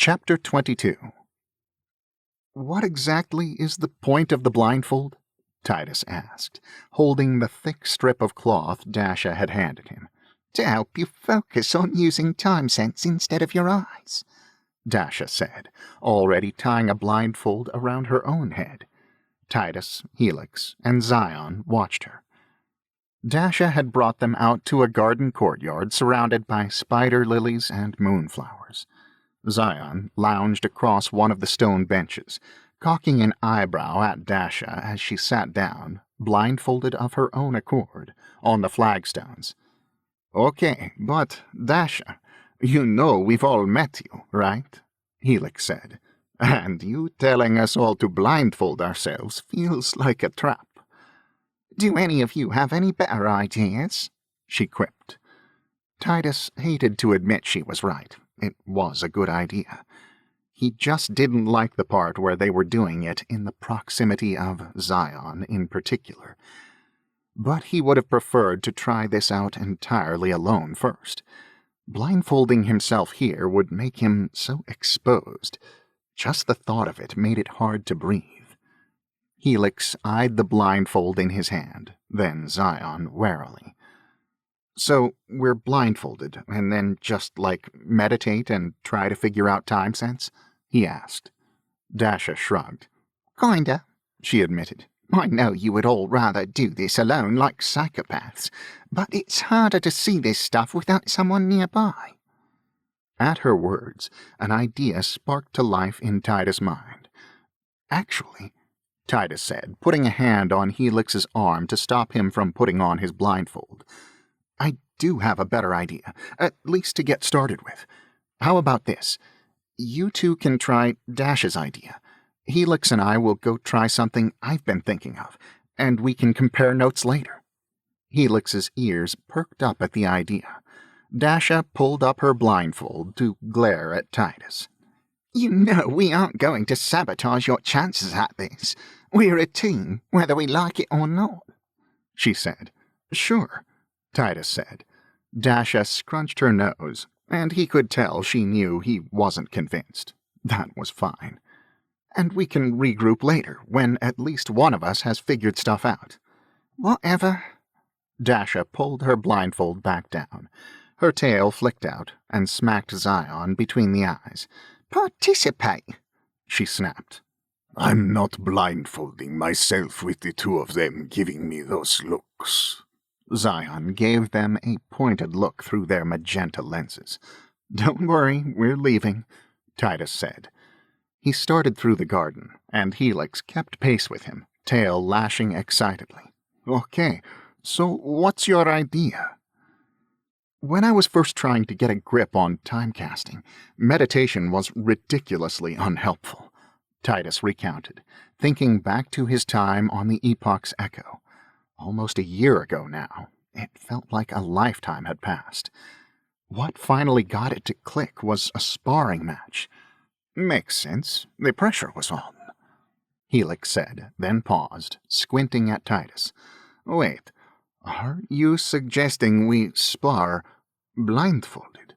Chapter 22. "What exactly is the point of the blindfold?" Tidus asked, holding the thick strip of cloth Dasha had handed him. "To help you focus on using time sense instead of your eyes," Dasha said, already tying a blindfold around her own head. Tidus, Helix, and Zion watched her. Dasha had brought them out to a garden courtyard surrounded by spider lilies and moonflowers. Zion lounged across one of the stone benches, cocking an eyebrow at Dasha as she sat down, blindfolded of her own accord, on the flagstones. "Okay, but, Dasha, you know we've all met you, right?" Helix said. "And you telling us all to blindfold ourselves feels like a trap." "Do any of you have any better ideas?" she quipped. Tidus hated to admit she was right. It was a good idea. He just didn't like the part where they were doing it in the proximity of Zion in particular. But he would have preferred to try this out entirely alone first. Blindfolding himself here would make him so exposed. Just the thought of it made it hard to breathe. Helix eyed the blindfold in his hand, then Zion warily. "So we're blindfolded, and then just, meditate and try to figure out time sense?" he asked. Dasha shrugged. "Kinda," she admitted. "I know you would all rather do this alone like psychopaths, but it's harder to see this stuff without someone nearby." At her words, an idea sparked to life in Tidus' mind. "Actually," Tidus said, putting a hand on Helix's arm to stop him from putting on his blindfold, "I do have a better idea, at least to get started with. How about this? You two can try Dasha's idea. Helix and I will go try something I've been thinking of, and we can compare notes later." Helix's ears perked up at the idea. Dasha pulled up her blindfold to glare at Tidus. "You know we aren't going to sabotage your chances at this. We're a team, whether we like it or not," she said. "Sure," Tidus said. Dasha scrunched her nose, and he could tell she knew he wasn't convinced. That was fine. "And we can regroup later, when at least one of us has figured stuff out." "Whatever." Dasha pulled her blindfold back down. Her tail flicked out and smacked Zion between the eyes. "Participate," she snapped. "I'm not blindfolding myself with the two of them giving me those looks." Zion gave them a pointed look through their magenta lenses. "Don't worry, we're leaving," Tidus said. He started through the garden, and Helix kept pace with him, tail lashing excitedly. "Okay, so what's your idea?" "When I was first trying to get a grip on timecasting, meditation was ridiculously unhelpful," Tidus recounted, thinking back to his time on the Epoch's Echo. Almost a year ago now. It felt like a lifetime had passed. What finally got it to click was a sparring match. "Makes sense. The pressure was on," Helix said, then paused, squinting at Tidus. "Wait, are you suggesting we spar blindfolded?"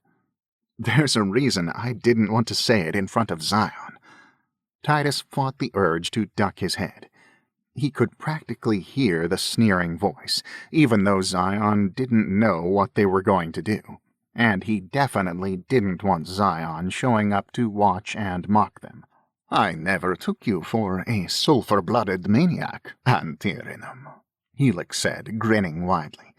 There's a reason I didn't want to say it in front of Zion. Tidus fought the urge to duck his head. He could practically hear the sneering voice, even though Zion didn't know what they were going to do. And he definitely didn't want Zion showing up to watch and mock them. "I never took you for a sulphur-blooded maniac, Antirrhinum," Helix said, grinning widely.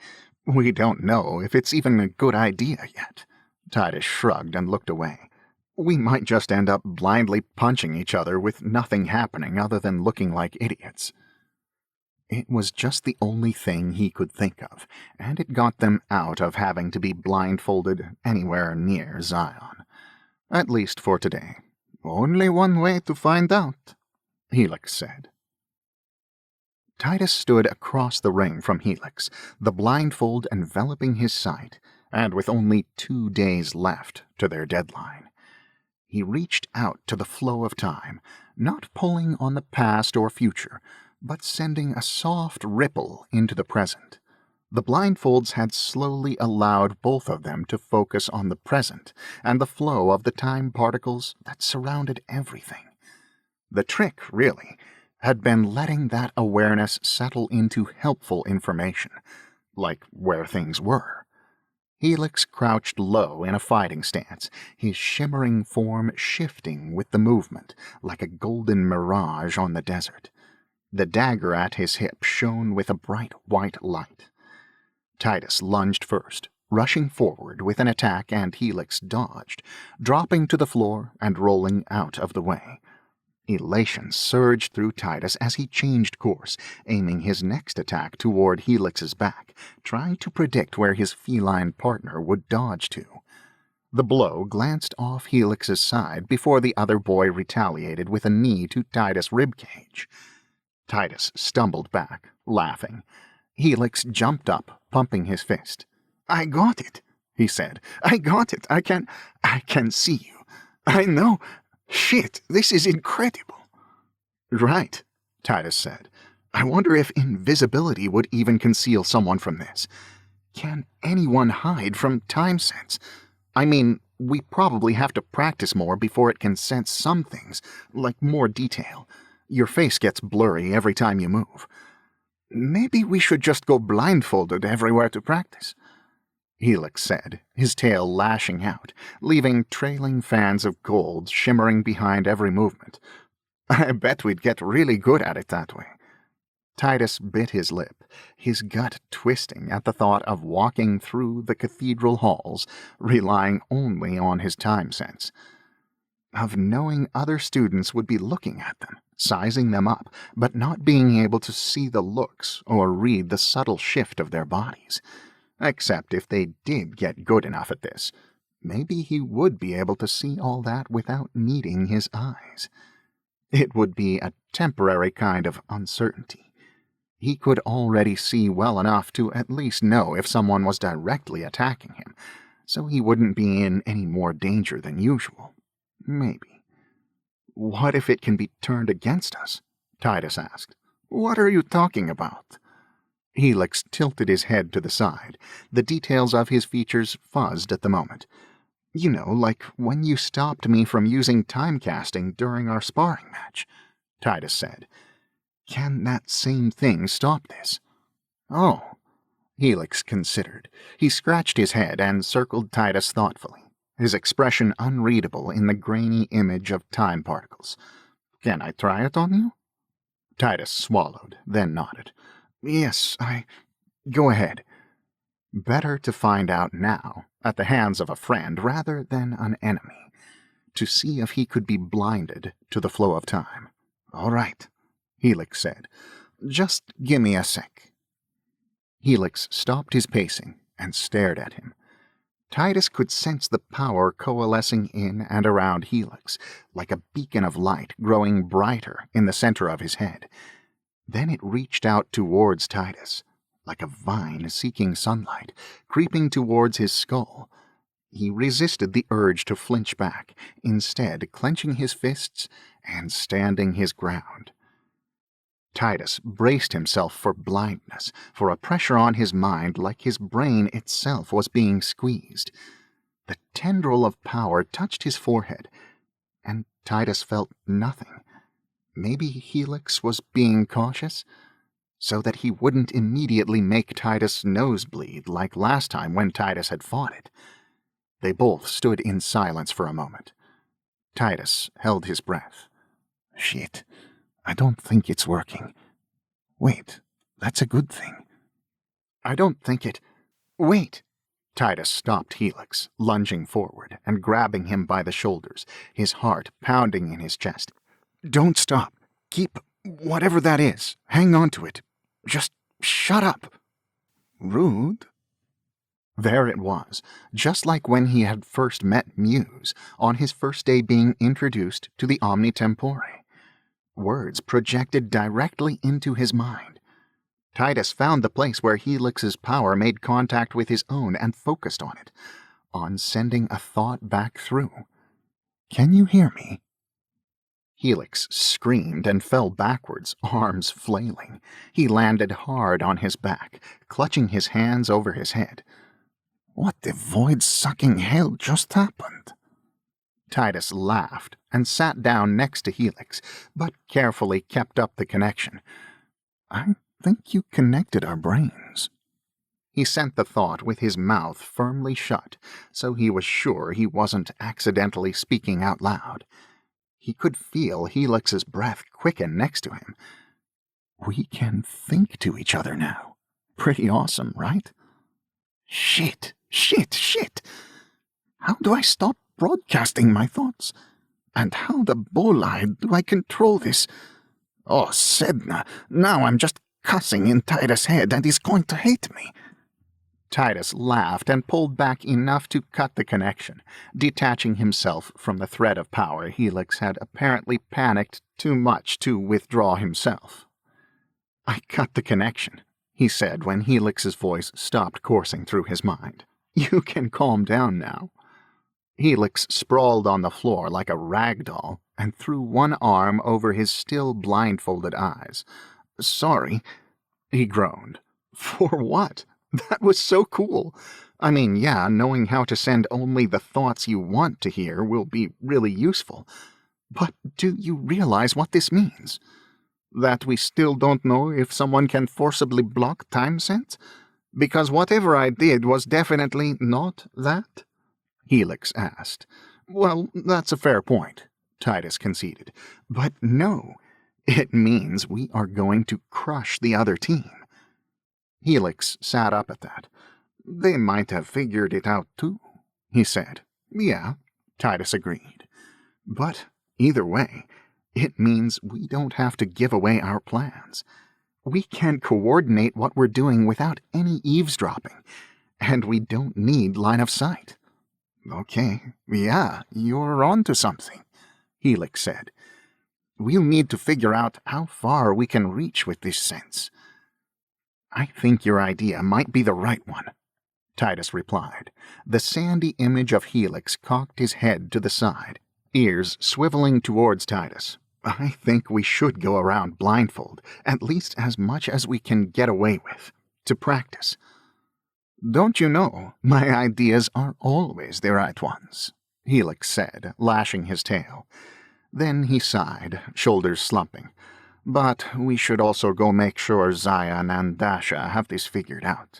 "We don't know if it's even a good idea yet." Tidus shrugged and looked away. "We might just end up blindly punching each other with nothing happening other than looking like idiots." It was just the only thing he could think of, and it got them out of having to be blindfolded anywhere near Zion. At least for today. "Only one way to find out," Helix said. Tidus stood across the ring from Helix, the blindfold enveloping his sight, and with only 2 days left to their deadline. He reached out to the flow of time, not pulling on the past or future, but sending a soft ripple into the present. The blindfolds had slowly allowed both of them to focus on the present and the flow of the time particles that surrounded everything. The trick, really, had been letting that awareness settle into helpful information, like where things were. Helix crouched low in a fighting stance, his shimmering form shifting with the movement, like a golden mirage on the desert. The dagger at his hip shone with a bright white light. Tidus lunged first, rushing forward with an attack, and Helix dodged, dropping to the floor and rolling out of the way. Elation surged through Tidus as he changed course, aiming his next attack toward Helix's back, trying to predict where his feline partner would dodge to. The blow glanced off Helix's side before the other boy retaliated with a knee to Tidus' ribcage. Tidus stumbled back, laughing. Helix jumped up, pumping his fist. "I got it," he said. "I got it. I can see you. I know. Shit, this is incredible." "Right," Tidus said. "I wonder if invisibility would even conceal someone from this. Can anyone hide from time sense? I mean, we probably have to practice more before it can sense some things, like more detail. Your face gets blurry every time you move. Maybe we should just go blindfolded everywhere to practice," Helix said, his tail lashing out, leaving trailing fans of gold shimmering behind every movement. "I bet we'd get really good at it that way." Tidus bit his lip, his gut twisting at the thought of walking through the cathedral halls, relying only on his time sense. Of knowing other students would be looking at them, sizing them up, but not being able to see the looks or read the subtle shift of their bodies. Except if they did get good enough at this, maybe he would be able to see all that without needing his eyes. It would be a temporary kind of uncertainty. He could already see well enough to at least know if someone was directly attacking him, so he wouldn't be in any more danger than usual. Maybe. "What if it can be turned against us?" Tidus asked. "What are you talking about?" Helix tilted his head to the side. The details of his features fuzzed at the moment. "You know, like when you stopped me from using timecasting during our sparring match," Tidus said. "Can that same thing stop this?" "Oh," Helix considered. He scratched his head and circled Tidus thoughtfully, his expression unreadable in the grainy image of time particles. "Can I try it on you?" Tidus swallowed, then nodded. "Yes, Go ahead." Better to find out now, at the hands of a friend rather than an enemy, to see if he could be blinded to the flow of time. "All right," Helix said. "Just give me a sec." Helix stopped his pacing and stared at him. Tidus could sense the power coalescing in and around Helix, like a beacon of light growing brighter in the center of his head. Then it reached out towards Tidus, like a vine seeking sunlight, creeping towards his skull. He resisted the urge to flinch back, instead clenching his fists and standing his ground. Tidus braced himself for blindness, for a pressure on his mind like his brain itself was being squeezed. The tendril of power touched his forehead, and Tidus felt nothing. Maybe Helix was being cautious, so that he wouldn't immediately make Tidus' nose bleed like last time when Tidus had fought it. They both stood in silence for a moment. Tidus held his breath. "Shit, I don't think it's working. Wait, that's a good thing. I don't think it... Wait!" Tidus stopped Helix, lunging forward and grabbing him by the shoulders, his heart pounding in his chest. "Don't stop. Keep whatever that is. Hang on to it. Just shut up." Rude? There it was, just like when he had first met Muse, on his first day being introduced to the Omni Tempore. Words projected directly into his mind. Tidus found the place where Helix's power made contact with his own and focused on it, on sending a thought back through. "Can you hear me?" Helix screamed and fell backwards, arms flailing. He landed hard on his back, clutching his hands over his head. What the void-sucking hell just happened? Tidus laughed and sat down next to Helix, but carefully kept up the connection. I think you connected our brains. He sent the thought with his mouth firmly shut, so he was sure he wasn't accidentally speaking out loud. He could feel Helix's breath quicken next to him. We can think to each other now. Pretty awesome, right? Shit. How do I stop broadcasting my thoughts? And how the bolide do I control this? Oh, Sedna, now I'm just cussing in Tidus' head and he's going to hate me. Tidus laughed and pulled back enough to cut the connection, detaching himself from the thread of power Helix had apparently panicked too much to withdraw himself. "I cut the connection," he said when Helix's voice stopped coursing through his mind. "You can calm down now." Helix sprawled on the floor like a rag doll and threw one arm over his still blindfolded eyes. "Sorry," he groaned. "For what? That was so cool. I mean, yeah, knowing how to send only the thoughts you want to hear will be really useful. But do you realize what this means? That we still don't know if someone can forcibly block time sense? Because whatever I did was definitely not that?" Helix asked. "Well, that's a fair point," Tidus conceded. "But no, it means we are going to crush the other team." Helix sat up at that. "They might have figured it out too," he said. "Yeah," Tidus agreed. "But either way, it means we don't have to give away our plans. We can coordinate what we're doing without any eavesdropping, and we don't need line of sight." "Okay, yeah, you're onto something," Helix said. "We'll need to figure out how far we can reach with this sense." "I think your idea might be the right one," Tidus replied. The sandy image of Helix cocked his head to the side, ears swiveling towards Tidus. "I think we should go around blindfold, at least as much as we can get away with, to practice. Don't you know, my ideas are always the right ones," Helix said, lashing his tail. Then he sighed, shoulders slumping. "But we should also go make sure Zion and Dasha have this figured out.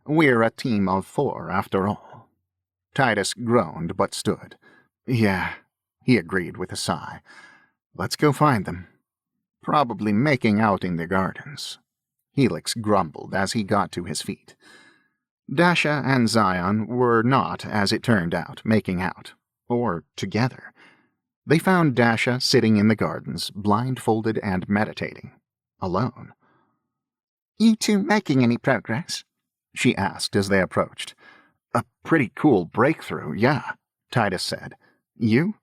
We're a team of 4, after all." Tidus groaned but stood. "Yeah," he agreed with a sigh. "Let's go find them. Probably making out in the gardens." Helix grumbled as he got to his feet. Dasha and Zion were not, as it turned out, making out, or together. They found Dasha sitting in the gardens, blindfolded and meditating, alone. "You two making any progress?" she asked as they approached. "A pretty cool breakthrough, yeah," Tidus said. "You?"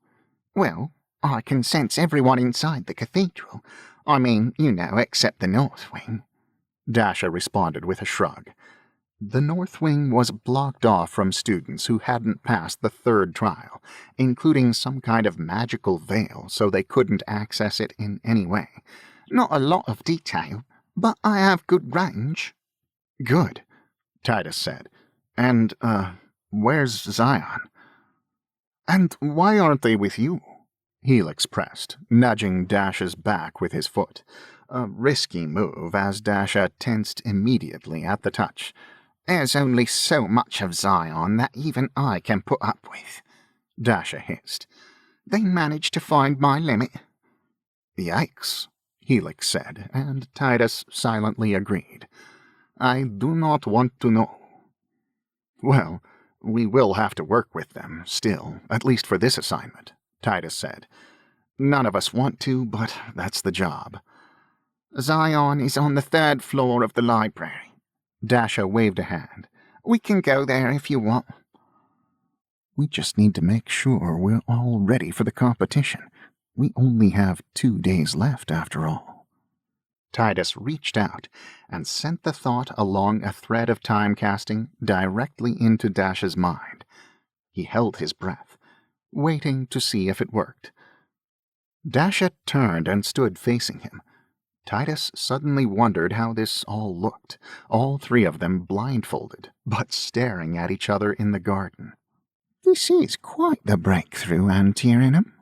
"Well, I can sense everyone inside the cathedral. I mean, except the North Wing," Dasha responded with a shrug. The North Wing was blocked off from students who hadn't passed the 3rd trial, including some kind of magical veil, so they couldn't access it in any way. "Not a lot of detail, but I have good range." "Good," Tidus said. "And, where's Zion?" "And why aren't they with you?" Helix pressed, nudging Dasha's back with his foot. A risky move, as Dasha tensed immediately at the touch. "There's only so much of Zion that even I can put up with," Dasha hissed. "They managed to find my limit." "Yikes," Helix said, and Tidus silently agreed. "I do not want to know." "Well, we will have to work with them, still, at least for this assignment," Tidus said. "None of us want to, but that's the job." "Zion is on the 3rd floor of the library." Dasha waved a hand. "We can go there if you want." "We just need to make sure we're all ready for the competition. We only have 2 days left, after all." Tidus reached out and sent the thought along a thread of time casting directly into Dasha's mind. He held his breath, waiting to see if it worked. Dasha turned and stood facing him. Tidus suddenly wondered how this all looked, all three of them blindfolded, but staring at each other in the garden. "This is quite the breakthrough, Antirrhinum."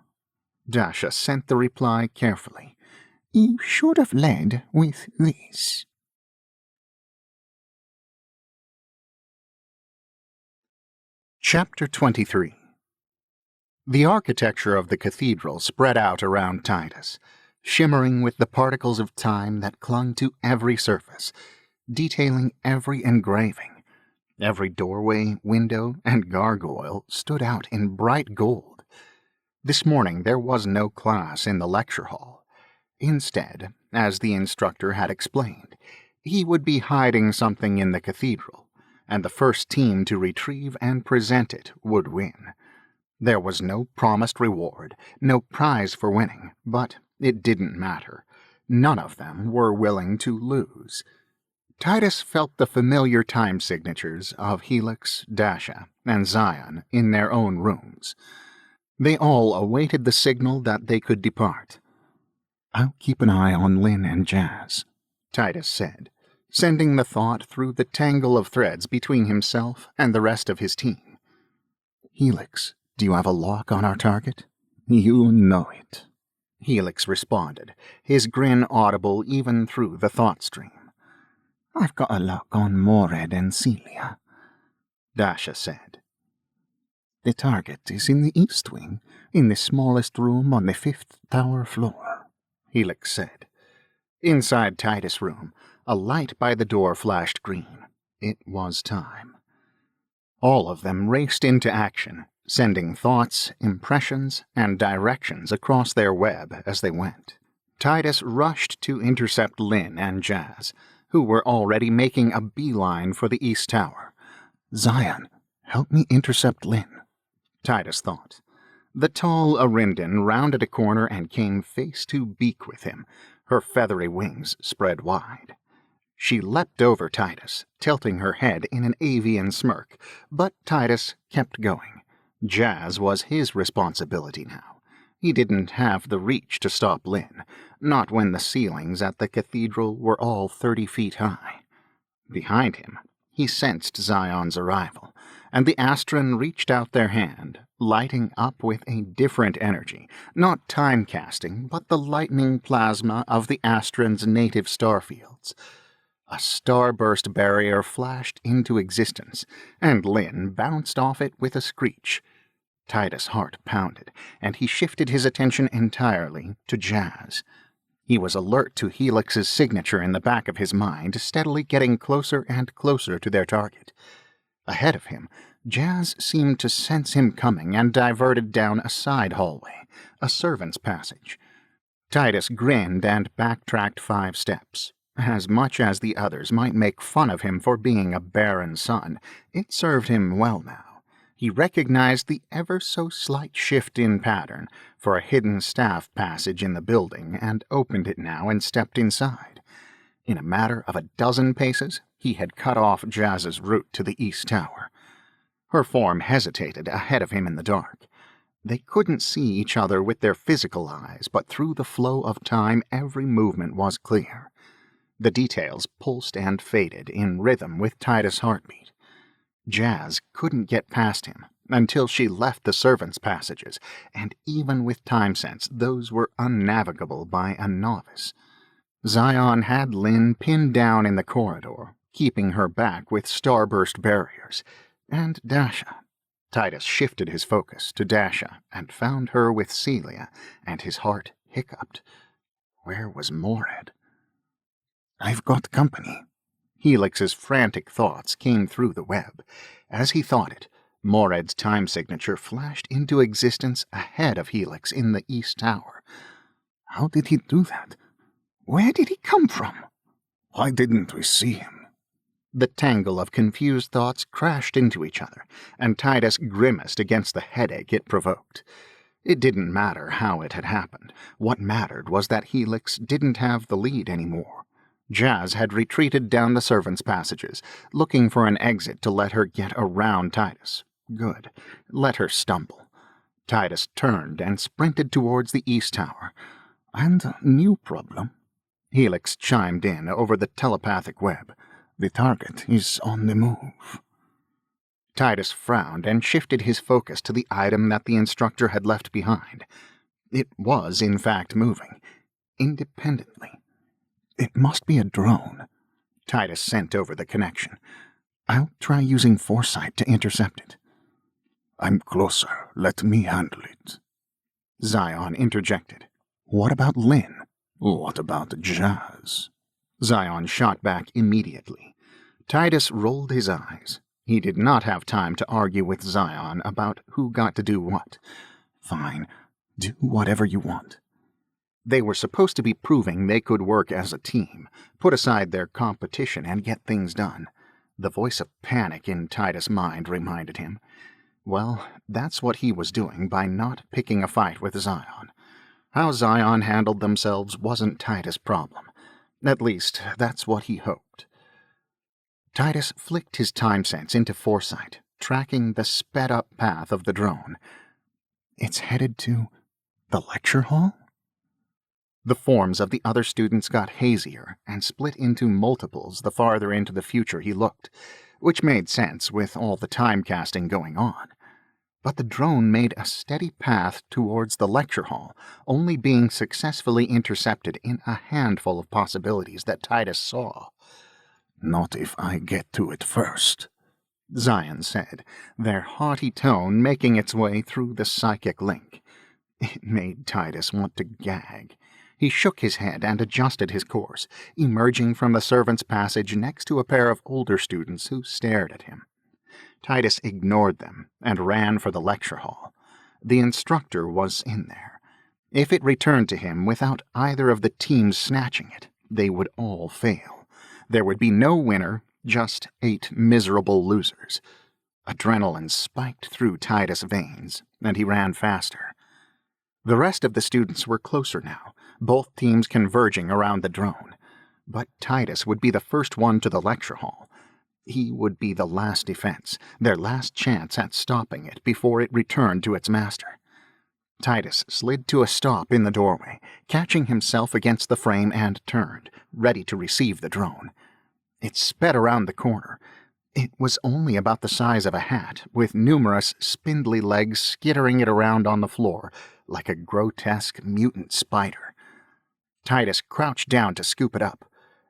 Dasha sent the reply carefully. "You should have led with this." Chapter 23. The architecture of the cathedral spread out around Tidus, shimmering with the particles of time that clung to every surface, detailing every engraving. Every doorway, window, and gargoyle stood out in bright gold. This morning there was no class in the lecture hall. Instead, as the instructor had explained, he would be hiding something in the cathedral, and the first team to retrieve and present it would win. There was no promised reward, no prize for winning, but it didn't matter. None of them were willing to lose. Tidus felt the familiar time signatures of Helix, Dasha, and Zion in their own rooms. They all awaited the signal that they could depart. "I'll keep an eye on Lynn and Jazz," Tidus said, sending the thought through the tangle of threads between himself and the rest of his team. "Helix, do you have a lock on our target?" "You know it," Helix responded, his grin audible even through the thought stream. "I've got a lock on Mored and Celia," Dasha said. "The target is in the east wing, in the smallest room on the 5th tower floor," Helix said. Inside Tidus' room, a light by the door flashed green. It was time. All of them raced into action, sending thoughts, impressions, and directions across their web as they went. Tidus rushed to intercept Lynn and Jazz, who were already making a beeline for the east tower. "Zion, help me intercept Lynn," Tidus thought. The tall Arindin rounded a corner and came face to beak with him, her feathery wings spread wide. She leapt over Tidus, tilting her head in an avian smirk, but Tidus kept going. Jazz was his responsibility now. He didn't have the reach to stop Lynn, not when the ceilings at the cathedral were all 30 feet high. Behind him, he sensed Zion's arrival, and the Astron reached out their hand, lighting up with a different energy, not time-casting, but the lightning plasma of the Astron's native starfields. A starburst barrier flashed into existence, and Lynn bounced off it with a screech. Tidus' heart pounded, and he shifted his attention entirely to Jazz. He was alert to Helix's signature in the back of his mind, steadily getting closer and closer to their target. Ahead of him, Jazz seemed to sense him coming and diverted down a side hallway, a servant's passage. Tidus grinned and backtracked 5 steps. As much as the others might make fun of him for being a barren son, it served him well now. He recognized the ever-so-slight shift in pattern for a hidden staff passage in the building and opened it now and stepped inside. In a matter of a dozen paces, he had cut off Jazz's route to the east tower. Her form hesitated ahead of him in the dark. They couldn't see each other with their physical eyes, but through the flow of time every movement was clear. The details pulsed and faded in rhythm with Tidus' heartbeat. Jazz couldn't get past him until she left the servants' passages, and even with time sense, those were unnavigable by a novice. Zion had Lynn pinned down in the corridor, keeping her back with starburst barriers, and Dasha. Tidus shifted his focus to Dasha and found her with Celia, and his heart hiccuped. Where was Mored? "I've got company." Helix's frantic thoughts came through the web. As he thought it, Mored's time signature flashed into existence ahead of Helix in the east tower. How did he do that? Where did he come from? Why didn't we see him? The tangle of confused thoughts crashed into each other, and Tidus grimaced against the headache it provoked. It didn't matter how it had happened. What mattered was that Helix didn't have the lead anymore. Jazz had retreated down the servants' passages, looking for an exit to let her get around Tidus. Good. Let her stumble. Tidus turned and sprinted towards the east tower. And new problem. Helix chimed in over the telepathic web. The target is on the move. Tidus frowned and shifted his focus to the item that the instructor had left behind. It was, in fact, moving, independently. It must be a drone. Tidus sent over the connection. I'll try using foresight to intercept it. I'm closer. Let me handle it. Zion interjected. What about Lynn? What about Jazz? Zion shot back immediately. Tidus rolled his eyes. He did not have time to argue with Zion about who got to do what. Fine. Do whatever you want. They were supposed to be proving they could work as a team, put aside their competition and get things done. The voice of panic in Tidus' mind reminded him. Well, that's what he was doing by not picking a fight with Zion. How Zion handled themselves wasn't Tidus' problem. At least, that's what he hoped. Tidus flicked his time sense into foresight, tracking the sped-up path of the drone. It's headed to the lecture hall? The forms of the other students got hazier and split into multiples the farther into the future he looked, which made sense with all the time casting going on. But the drone made a steady path towards the lecture hall, only being successfully intercepted in a handful of possibilities that Tidus saw. Not if I get to it first, Zion said, their haughty tone making its way through the psychic link. It made Tidus want to gag. He shook his head and adjusted his course, emerging from the servants' passage next to a pair of older students who stared at him. Tidus ignored them and ran for the lecture hall. The instructor was in there. If it returned to him without either of the teams snatching it, they would all fail. There would be no winner, just 8 miserable losers. Adrenaline spiked through Tidus' veins, and he ran faster. The rest of the students were closer now, both teams converging around the drone. But Tidus would be the first one to the lecture hall. He would be the last defense, their last chance at stopping it before it returned to its master. Tidus slid to a stop in the doorway, catching himself against the frame and turned, ready to receive the drone. It sped around the corner. It was only about the size of a hat, with numerous spindly legs skittering it around on the floor like a grotesque mutant spider. Tidus crouched down to scoop it up.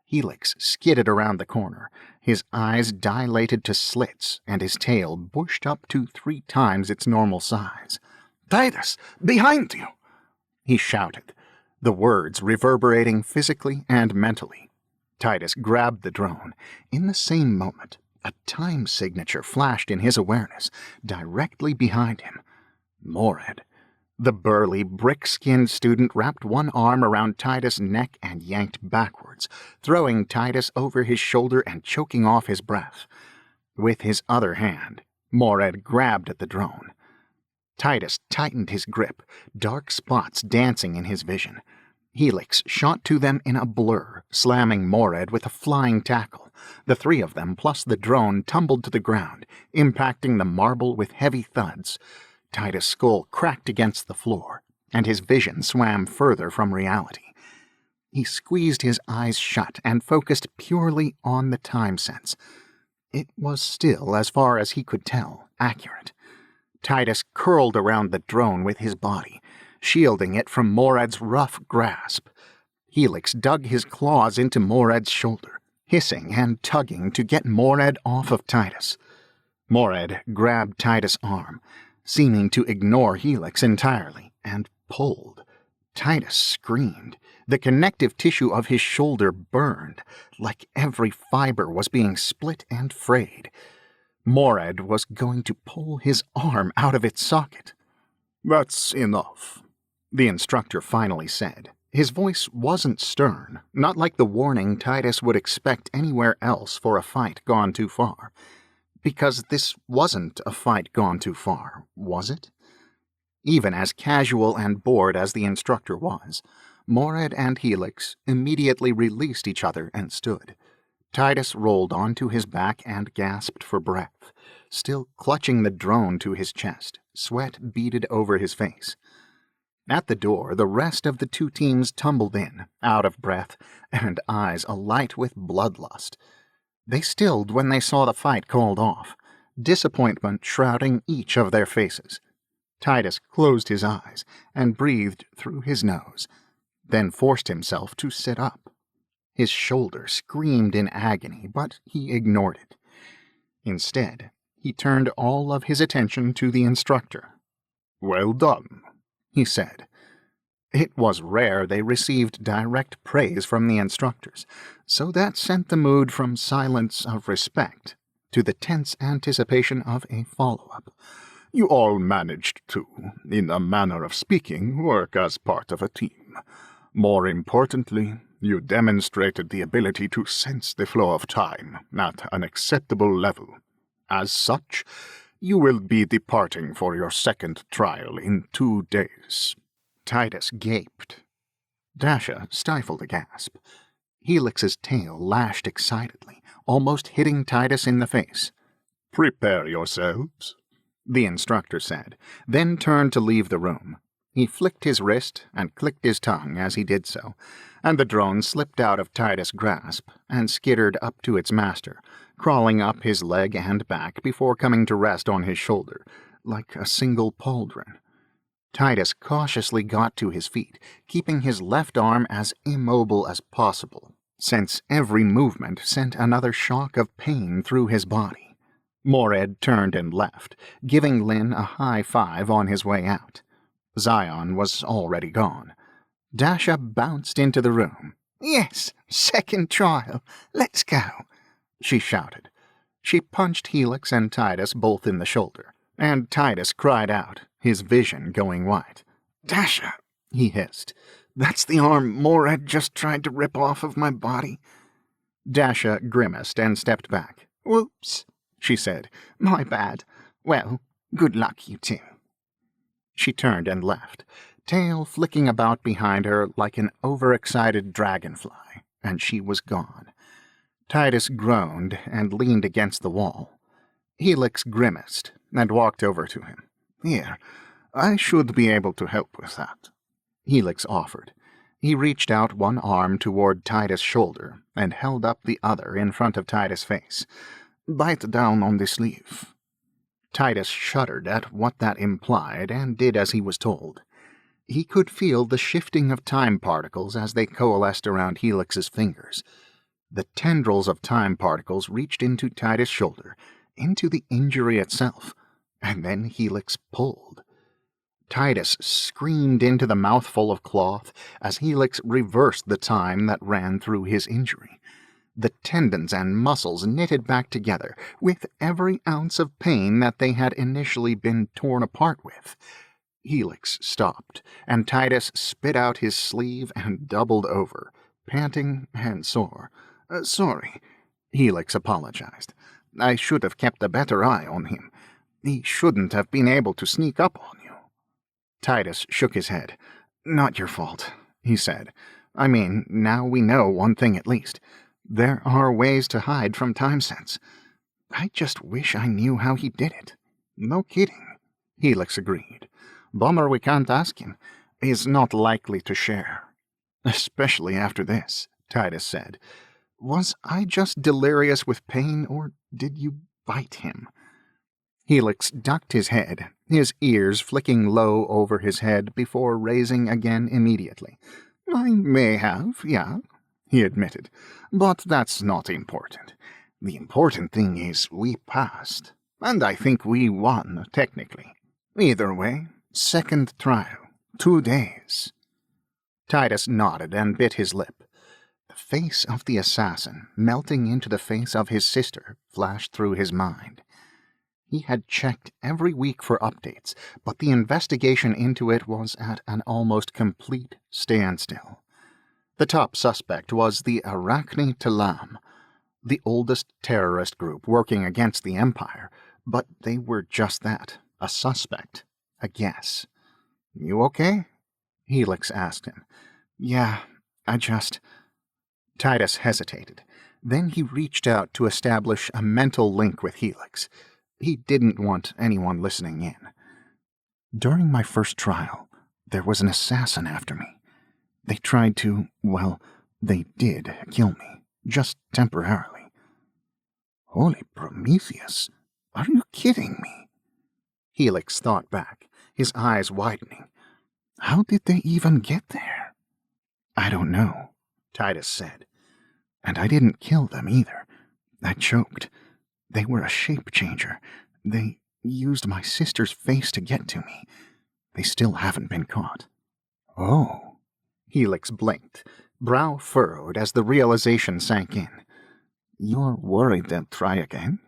Helix skidded around the corner, his eyes dilated to slits and his tail bushed up to 3 times its normal size. Tidus, behind you! He shouted, the words reverberating physically and mentally. Tidus grabbed the drone. In the same moment, a time signature flashed in his awareness, directly behind him. Mored. The burly, brick-skinned student wrapped one arm around Tidus' neck and yanked backwards, throwing Tidus over his shoulder and choking off his breath. With his other hand, Mored grabbed at the drone. Tidus tightened his grip, dark spots dancing in his vision. Helix shot to them in a blur, slamming Mored with a flying tackle. The 3 of them, plus the drone, tumbled to the ground, impacting the marble with heavy thuds. Tidus' skull cracked against the floor, and his vision swam further from reality. He squeezed his eyes shut and focused purely on the time sense. It was still, as far as he could tell, accurate. Tidus curled around the drone with his body, shielding it from Mored's rough grasp. Helix dug his claws into Mored's shoulder, hissing and tugging to get Mored off of Tidus. Mored grabbed Tidus' arm, seeming to ignore Helix entirely, and pulled. Tidus screamed. The connective tissue of his shoulder burned, like every fiber was being split and frayed. Mored was going to pull his arm out of its socket. That's enough, the instructor finally said. His voice wasn't stern, not like the warning Tidus would expect anywhere else for a fight gone too far. Because this wasn't a fight gone too far, was it? Even as casual and bored as the instructor was, Mored and Helix immediately released each other and stood. Tidus rolled onto his back and gasped for breath, still clutching the drone to his chest, Sweat beaded over his face. At the door, the rest of the two teams tumbled in, out of breath, and eyes alight with bloodlust. They stilled when they saw the fight called off, disappointment shrouding each of their faces. Tidus closed his eyes and breathed through his nose, then forced himself to sit up. His shoulder screamed in agony, but he ignored it. Instead, he turned all of his attention to the instructor. "Well done," he said. It was rare they received direct praise from the instructors, so that sent the mood from silence of respect to the tense anticipation of a follow-up. "You all managed to, in a manner of speaking, work as part of a team. More importantly, you demonstrated the ability to sense the flow of time at an acceptable level. As such, you will be departing for your second trial in 2 days." Tidus gaped. Dasha stifled a gasp. Helix's tail lashed excitedly, almost hitting Tidus in the face. "Prepare yourselves," the instructor said, then turned to leave the room. He flicked his wrist and clicked his tongue as he did so, and the drone slipped out of Tidus' grasp and skittered up to its master, crawling up his leg and back before coming to rest on his shoulder, like a single pauldron. Tidus cautiously got to his feet, keeping his left arm as immobile as possible, since every movement sent another shock of pain through his body. Mored turned and left, giving Lynn a high five on his way out. Zion was already gone. Dasha bounced into the room. "Yes, second trial. Let's go," she shouted. She punched Helix and Tidus both in the shoulder, and Tidus cried out, his vision going white. "Dasha," he hissed. "That's the arm Mored just tried to rip off of my body." Dasha grimaced and stepped back. "Whoops," she said. "My bad. Well, good luck, you two." She turned and left, tail flicking about behind her like an overexcited dragonfly, and she was gone. Tidus groaned and leaned against the wall. Helix grimaced and walked over to him. "Here, I should be able to help with that," Helix offered. He reached out one arm toward Tidus' shoulder and held up the other in front of Tidus' face. "Bite down on the sleeve." Tidus shuddered at what that implied and did as he was told. He could feel the shifting of time particles as they coalesced around Helix's fingers. The tendrils of time particles reached into Tidus' shoulder, into the injury itself, and then Helix pulled. Tidus screamed into the mouthful of cloth as Helix reversed the time that ran through his injury. The tendons and muscles knitted back together with every ounce of pain that they had initially been torn apart with. Helix stopped, and Tidus spit out his sleeve and doubled over, panting and sore. Sorry," Helix apologized. "I should have kept a better eye on him. He shouldn't have been able to sneak up on you." Tidus shook his head. "Not your fault," he said. "I mean, now we know one thing at least. There are ways to hide from time sense. I just wish I knew how he did it." "No kidding," Helix agreed. "Bummer we can't ask him. He's not likely to share." "Especially after this," Tidus said. "Was I just delirious with pain, or did you bite him?" Helix ducked his head, his ears flicking low over his head before raising again immediately. "I may have, yeah," he admitted, "but that's not important. The important thing is we passed, and I think we won, technically. Either way, second trial, 2 days. Tidus nodded and bit his lip. The face of the assassin, melting into the face of his sister, flashed through his mind. He had checked every week for updates, but the investigation into it was at an almost complete standstill. The top suspect was the Arachne Talam, the oldest terrorist group working against the Empire, but they were just that, a suspect, a guess. "You okay?" Helix asked him. "Yeah, I just—" Tidus hesitated. Then he reached out to establish a mental link with Helix. He didn't want anyone listening in. During my first trial, there was an assassin after me. They tried to, well, they did kill me, just temporarily. Holy Prometheus, are you kidding me? Helix thought back, his eyes widening. How did they even get there? I don't know, Tidus said. And I didn't kill them either. I choked. They were a shape changer. They used my sister's face to get to me. They still haven't been caught. Oh. Helix blinked, brow furrowed as the realization sank in. You're worried they'll try again?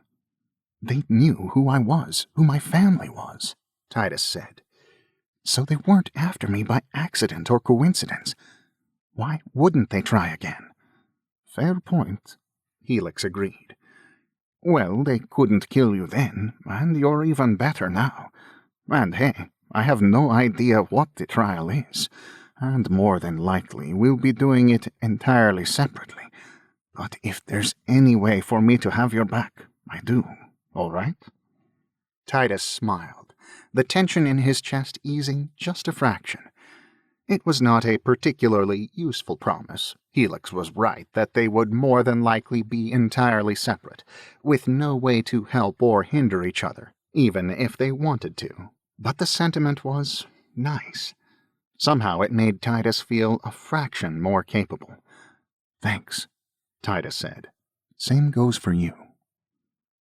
They knew who I was, who my family was, Tidus said. So they weren't after me by accident or coincidence. Why wouldn't they try again? Fair point, Helix agreed. Well, they couldn't kill you then, and you're even better now. And hey, I have no idea what the trial is, and more than likely we'll be doing it entirely separately. But if there's any way for me to have your back, I do, all right? Tidus smiled, the tension in his chest easing just a fraction. It was not a particularly useful promise. Helix was right that they would more than likely be entirely separate, with no way to help or hinder each other, even if they wanted to. But the sentiment was nice. Somehow it made Tidus feel a fraction more capable. Thanks, Tidus said. Same goes for you.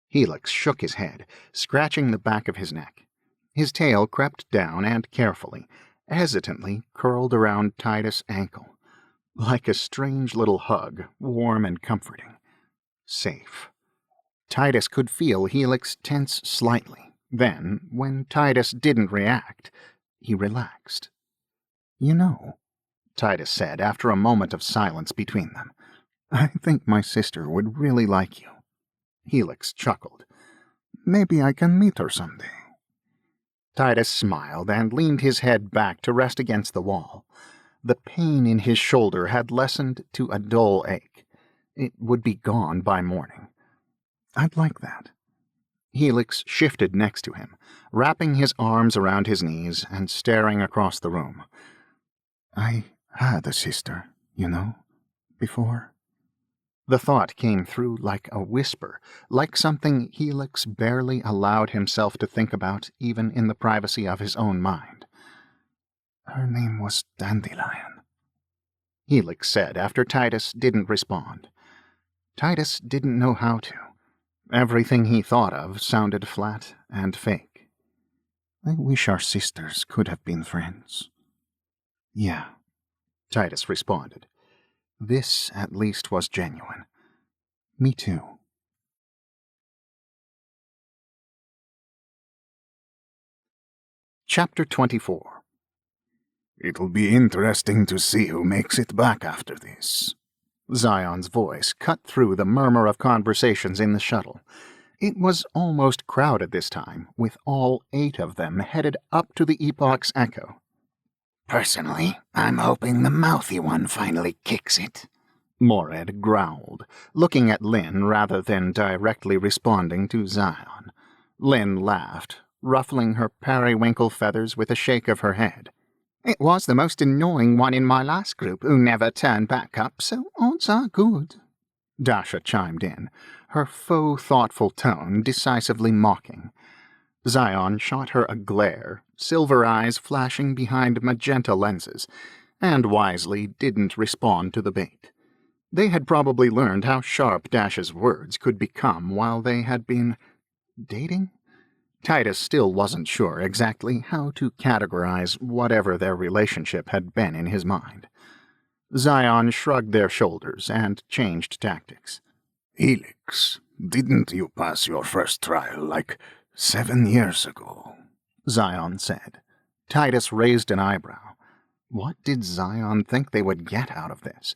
Helix shook his head, scratching the back of his neck. His tail crept down and carefully, hesitantly curled around Tidus' ankle, like a strange little hug, warm and comforting. Safe. Tidus could feel Helix tense slightly. Then, when Tidus didn't react, he relaxed. You know, Tidus said after a moment of silence between them, I think my sister would really like you. Helix chuckled. Maybe I can meet her someday. Tidus smiled and leaned his head back to rest against the wall. The pain in his shoulder had lessened to a dull ache. It would be gone by morning. I'd like that. Helix shifted next to him, wrapping his arms around his knees and staring across the room. I had a sister, you know, before. The thought came through like a whisper, like something Helix barely allowed himself to think about even in the privacy of his own mind. Her name was Dandelion, Helix said after Tidus didn't respond. Tidus didn't know how to. Everything he thought of sounded flat and fake. I wish our sisters could have been friends. Yeah, Tidus responded. This, at least, was genuine. Me too. Chapter 24. It'll be interesting to see who makes it back after this. Zion's voice cut through the murmur of conversations in the shuttle. It was almost crowded this time, with all 8 of them headed up to the Epoch's Echo. Personally, I'm hoping the mouthy one finally kicks it, Mored growled, looking at Lynn rather than directly responding to Zion. Lynn laughed, ruffling her periwinkle feathers with a shake of her head. It was the most annoying one in my last group who never turned back up, so odds are good. Dasha chimed in, her faux thoughtful tone decisively mocking. Zion shot her a glare, silver eyes flashing behind magenta lenses, and wisely didn't respond to the bait. They had probably learned how sharp Dash's words could become while they had been dating? Tidus still wasn't sure exactly how to categorize whatever their relationship had been in his mind. Zion shrugged their shoulders and changed tactics. Helix, didn't you pass your first trial like 7 years ago? Zion said. Tidus raised an eyebrow. What did Zion think they would get out of this?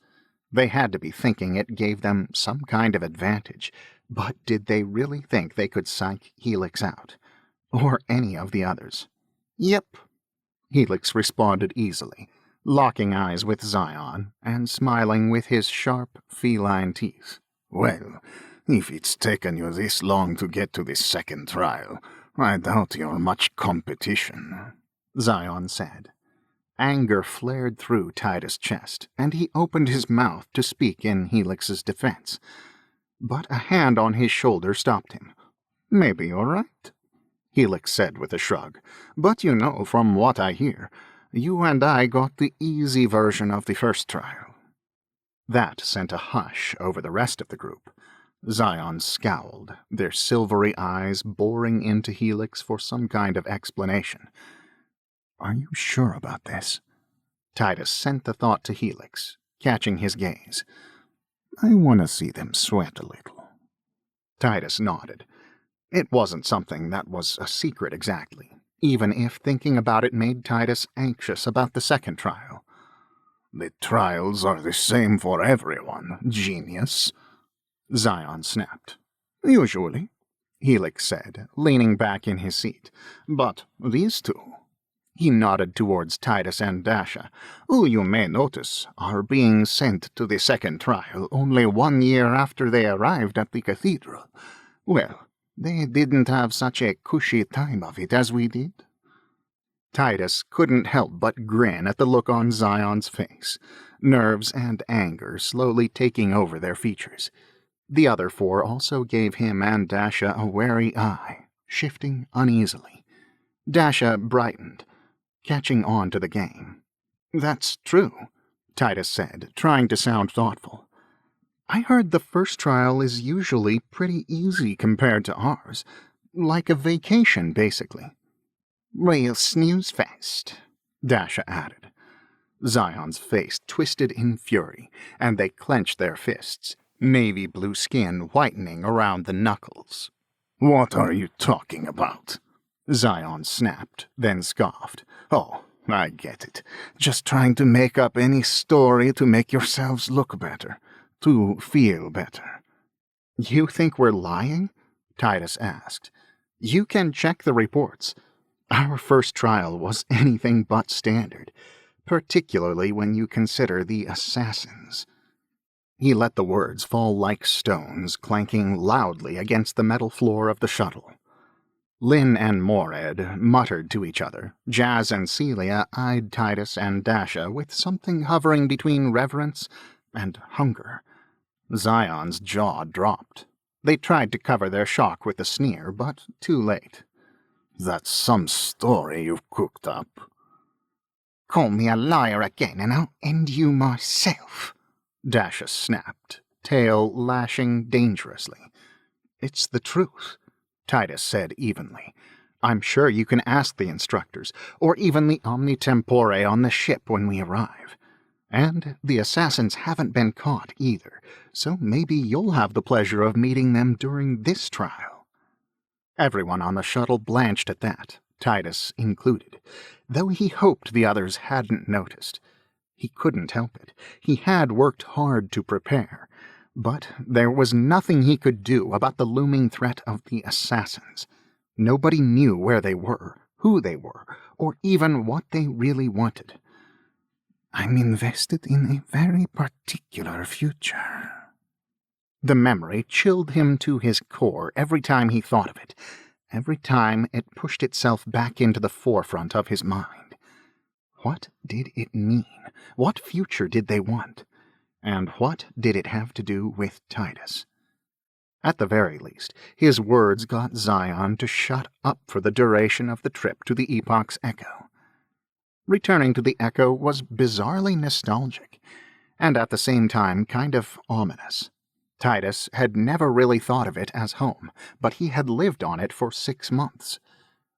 They had to be thinking it gave them some kind of advantage, but did they really think they could psych Helix out? Or any of the others? Yep, Helix responded easily, locking eyes with Zion and smiling with his sharp, feline teeth. Well, if it's taken you this long to get to this second trial, I doubt you're much competition. Zion said. Anger flared through Tidus' chest, and he opened his mouth to speak in Helix's defense. But a hand on his shoulder stopped him. "Maybe you're right," Helix said with a shrug. "But you know, from what I hear, you and I got the easy version of the first trial." That sent a hush over the rest of the group. Zion scowled, their silvery eyes boring into Helix for some kind of explanation. "Are you sure about this?" Tidus sent the thought to Helix, catching his gaze. "I want to see them sweat a little." Tidus nodded. It wasn't something that was a secret exactly, even if thinking about it made Tidus anxious about the second trial. "The trials are the same for everyone, genius," Zion snapped. "Usually," Helix said, leaning back in his seat. "But these two," he nodded towards Tidus and Dasha, "who you may notice are being sent to the second trial only 1 year after they arrived at the cathedral. Well, they didn't have such a cushy time of it as we did." Tidus couldn't help but grin at the look on Zion's face, nerves and anger slowly taking over their features. The other four also gave him and Dasha a wary eye, shifting uneasily. Dasha brightened, catching on to the game. "That's true," Tidus said, trying to sound thoughtful. "I heard the first trial is usually pretty easy compared to ours, like a vacation, basically." "Real snooze fest," Dasha added. Zion's face twisted in fury, and they clenched their fists, navy blue skin whitening around the knuckles. "What are you talking about?" Zion snapped, then scoffed. "Oh, I get it. Just trying to make up any story to make yourselves look better, to feel better." "You think we're lying?" Tidus asked. "You can check the reports. Our first trial was anything but standard, particularly when you consider the assassins." He let the words fall like stones, clanking loudly against the metal floor of the shuttle. Lynn and Mored muttered to each other. Jazz and Celia eyed Tidus and Dasha with something hovering between reverence and hunger. Zion's jaw dropped. They tried to cover their shock with a sneer, but too late. "That's some story you've cooked up." "Call me a liar again, and I'll end you myself," Dasha snapped, tail lashing dangerously. "It's the truth," Tidus said evenly. "I'm sure you can ask the instructors, or even the Omni Tempore on the ship when we arrive. And the assassins haven't been caught either, so maybe you'll have the pleasure of meeting them during this trial." Everyone on the shuttle blanched at that, Tidus included, though he hoped the others hadn't noticed. He couldn't help it. He had worked hard to prepare, but there was nothing he could do about the looming threat of the assassins. Nobody knew where they were, who they were, or even what they really wanted. "I'm invested in a very particular future." The memory chilled him to his core every time he thought of it, every time it pushed itself back into the forefront of his mind. What did it mean? What future did they want? And what did it have to do with Tidus? At the very least, his words got Zion to shut up for the duration of the trip to the Epoch's Echo. Returning to the Echo was bizarrely nostalgic, and at the same time kind of ominous. Tidus had never really thought of it as home, but he had lived on it for 6 months.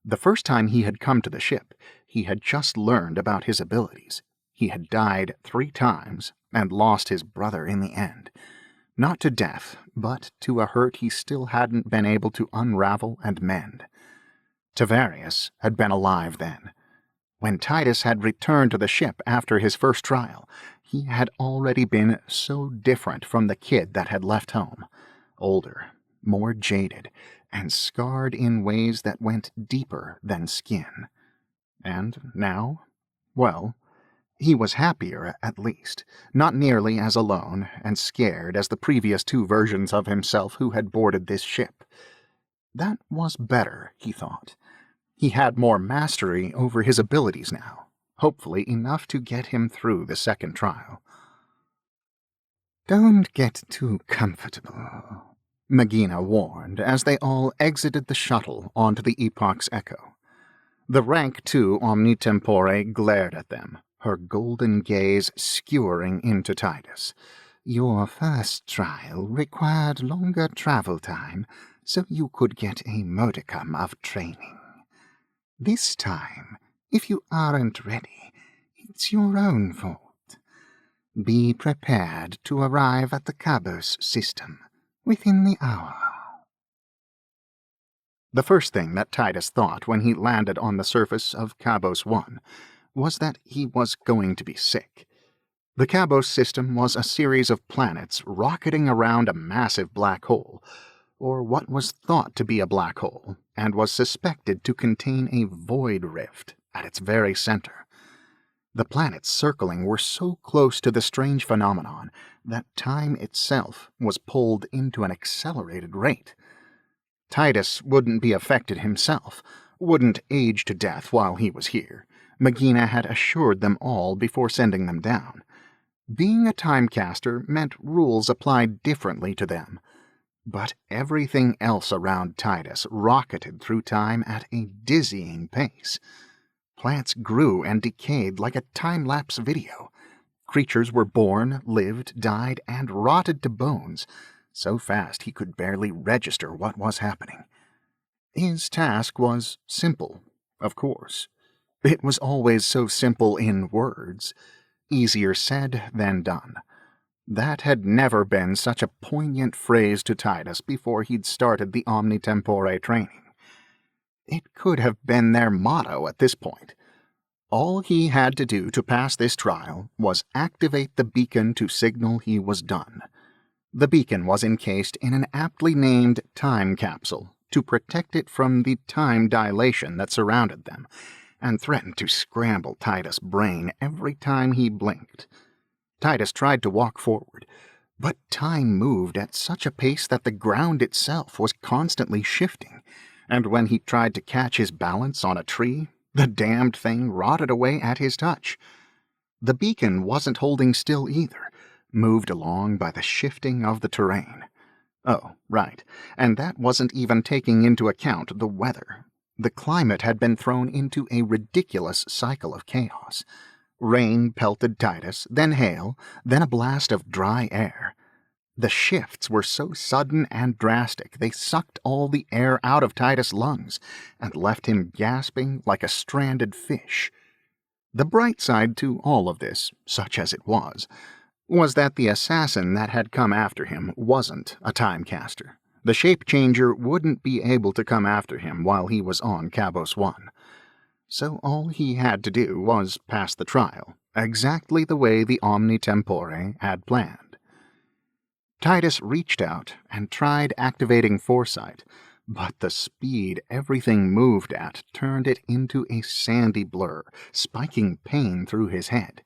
The first time he had come to the ship, he had just learned about his abilities. He had died 3 times and lost his brother in the end. Not to death, but to a hurt he still hadn't been able to unravel and mend. Tavarius had been alive then. When Tidus had returned to the ship after his first trial, he had already been so different from the kid that had left home. Older, more jaded, and scarred in ways that went deeper than skin. And now, well, he was happier at least, not nearly as alone and scared as the previous 2 versions of himself who had boarded this ship. That was better, he thought. He had more mastery over his abilities now, hopefully enough to get him through the second trial. "Don't get too comfortable," Magina warned as they all exited the shuttle onto the Epoch's Echo. The Rank 2 Omni Tempore glared at them, her golden gaze skewering into Tidus. "Your first trial required longer travel time, so you could get a modicum of training. This time, if you aren't ready, it's your own fault. Be prepared to arrive at the Cabos system within the hour." The first thing that Tidus thought when he landed on the surface of Cabos 1 was that he was going to be sick. The Cabos system was a series of planets rocketing around a massive black hole, or what was thought to be a black hole, and was suspected to contain a void rift at its very center. The planets circling were so close to the strange phenomenon that time itself was pulled into an accelerated rate. Tidus wouldn't be affected himself, wouldn't age to death while he was here. Magina had assured them all before sending them down. Being a Timecaster meant rules applied differently to them. But everything else around Tidus rocketed through time at a dizzying pace. Plants grew and decayed like a time-lapse video. Creatures were born, lived, died, and rotted to bones, so fast he could barely register what was happening. His task was simple, of course. It was always so simple in words, easier said than done. That had never been such a poignant phrase to Tidus before he'd started the Omni Tempore training. It could have been their motto at this point. All he had to do to pass this trial was activate the beacon to signal he was done. The beacon was encased in an aptly named time capsule to protect it from the time dilation that surrounded them, and threatened to scramble Tidus' brain every time he blinked. Tidus tried to walk forward, but time moved at such a pace that the ground itself was constantly shifting, and when he tried to catch his balance on a tree, the damned thing rotted away at his touch. The beacon wasn't holding still either, moved along by the shifting of the terrain. Oh, right, and that wasn't even taking into account the weather. The climate had been thrown into a ridiculous cycle of chaos. Rain pelted Tidus, then hail, then a blast of dry air. The shifts were so sudden and drastic they sucked all the air out of Tidus' lungs and left him gasping like a stranded fish. The bright side to all of this, such as it was that the assassin that had come after him wasn't a Timecaster. The shape-changer wouldn't be able to come after him while he was on Cabos 1. So all he had to do was pass the trial, exactly the way the Omni Tempore had planned. Tidus reached out and tried activating foresight, but the speed everything moved at turned it into a sandy blur, spiking pain through his head.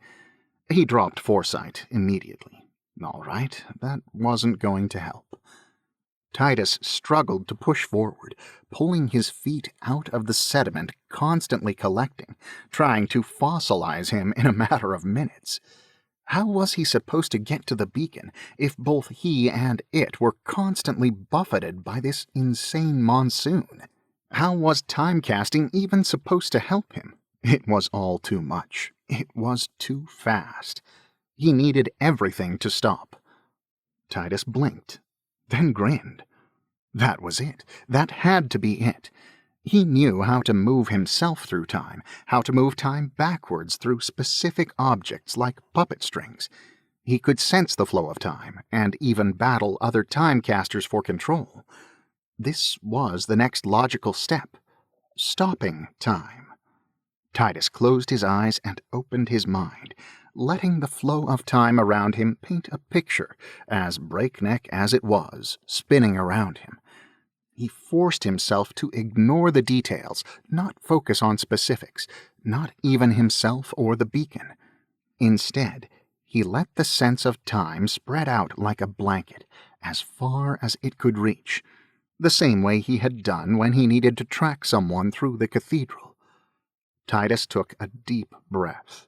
He dropped foresight immediately. All right, that wasn't going to help. Tidus struggled to push forward, pulling his feet out of the sediment constantly collecting, trying to fossilize him in a matter of minutes. How was he supposed to get to the beacon if both he and it were constantly buffeted by this insane monsoon? How was timecasting even supposed to help him? It was all too much. It was too fast. He needed everything to stop. Tidus blinked, then grinned. That was it. That had to be it. He knew how to move himself through time, how to move time backwards through specific objects like puppet strings. He could sense the flow of time, and even battle other timecasters for control. This was the next logical step. Stopping time. Tidus closed his eyes and opened his mind, letting the flow of time around him paint a picture, as breakneck as it was, spinning around him. He forced himself to ignore the details, not focus on specifics, not even himself or the beacon. Instead, he let the sense of time spread out like a blanket, as far as it could reach. the same way he had done when he needed to track someone through the cathedral. Tidus took a deep breath.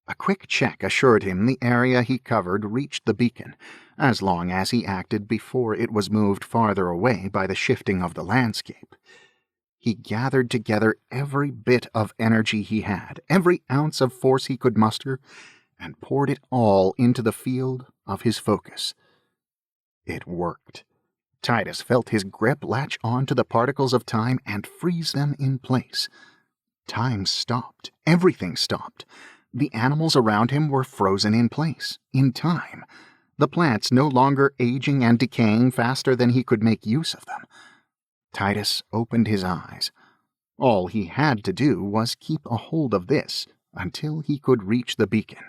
A quick check assured him the area he covered reached the beacon, as long as he acted before it was moved farther away by the shifting of the landscape. He gathered together every bit of energy he had, every ounce of force he could muster, and poured it all into the field of his focus. It worked. Tidus felt his grip latch on to the particles of time and freeze them in place. Time stopped. Everything stopped. The animals around him were frozen in place, in time. The plants no longer aging and decaying faster than he could make use of them. Tidus opened his eyes. All he had to do was keep a hold of this until he could reach the beacon.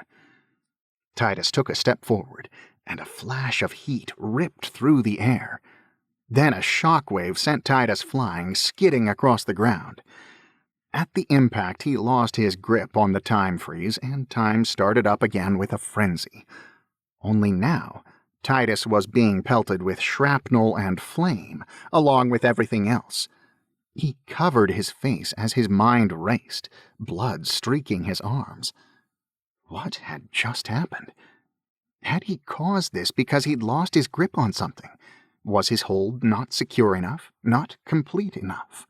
Tidus took a step forward, and a flash of heat ripped through the air. Then a shockwave sent Tidus flying, skidding across the ground. At the impact, he lost his grip on the time freeze, and time started up again with a frenzy. Only now, Tidus was being pelted with shrapnel and flame, along with everything else. He covered his face as his mind raced, blood streaking his arms. What had just happened? Had he caused this because he'd lost his grip on something? Was his hold not secure enough, not complete enough?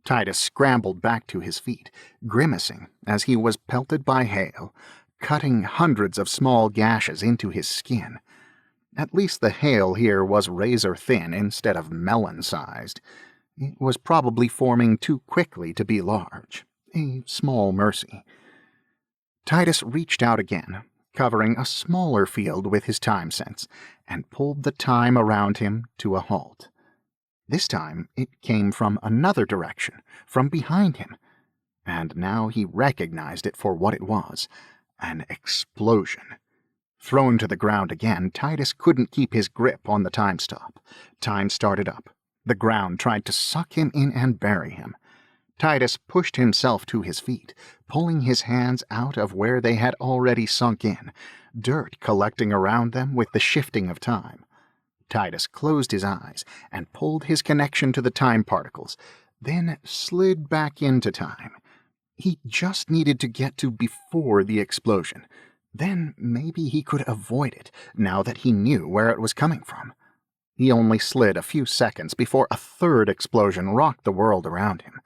Tidus scrambled back to his feet, grimacing as he was pelted by hail, cutting hundreds of small gashes into his skin. At least the hail here was razor-thin instead of melon-sized. It was probably forming too quickly to be large. A small mercy. Tidus reached out again, covering a smaller field with his time sense, and pulled the time around him to a halt. This time it came from another direction, from behind him, and now he recognized it for what it was, an explosion. Thrown to the ground again, Tidus couldn't keep his grip on the time stop. Time started up. The ground tried to suck him in and bury him. Tidus pushed himself to his feet, pulling his hands out of where they had already sunk in, dirt collecting around them with the shifting of time. Tidus closed his eyes and pulled his connection to the time particles, then slid back into time. He just needed to get to before the explosion. Then maybe he could avoid it, now that he knew where it was coming from. He only slid a few seconds before a third explosion rocked the world around him.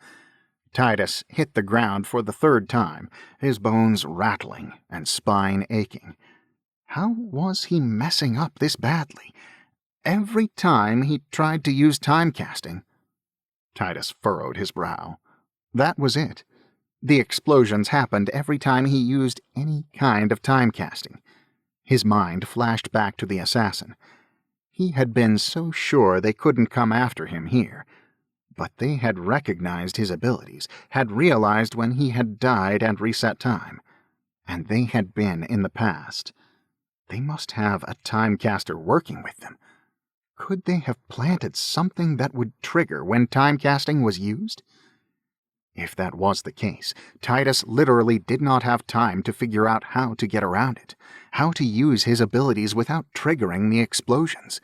Tidus hit the ground for the third time, his bones rattling and spine aching. How was he messing up this badly? Every time he tried to use time casting. Tidus furrowed his brow. That was it. The explosions happened every time he used any kind of time casting. His mind flashed back to the assassin. He had been so sure they couldn't come after him here. But they had recognized his abilities, had realized when he had died and reset time. And they had been in the past. They must have a timecaster working with them. Could they have planted something that would trigger when timecasting was used? If that was the case, Tidus literally did not have time to figure out how to get around it, how to use his abilities without triggering the explosions.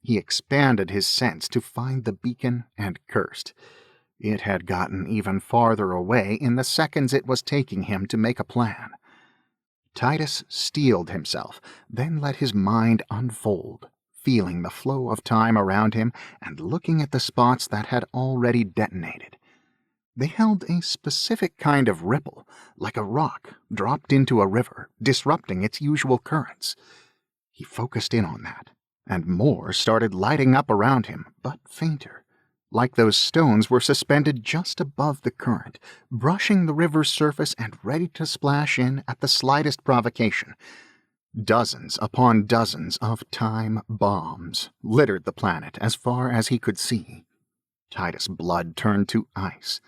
He expanded his sense to find the beacon and cursed. It had gotten even farther away in the seconds it was taking him to make a plan. Tidus steeled himself, then let his mind unfold, feeling the flow of time around him and looking at the spots that had already detonated. They held a specific kind of ripple, like a rock dropped into a river, disrupting its usual currents. He focused in on that, and more started lighting up around him, but fainter, like those stones were suspended just above the current, brushing the river's surface and ready to splash in at the slightest provocation. Dozens upon dozens of time bombs littered the planet as far as he could see. Tidus' blood turned to ice.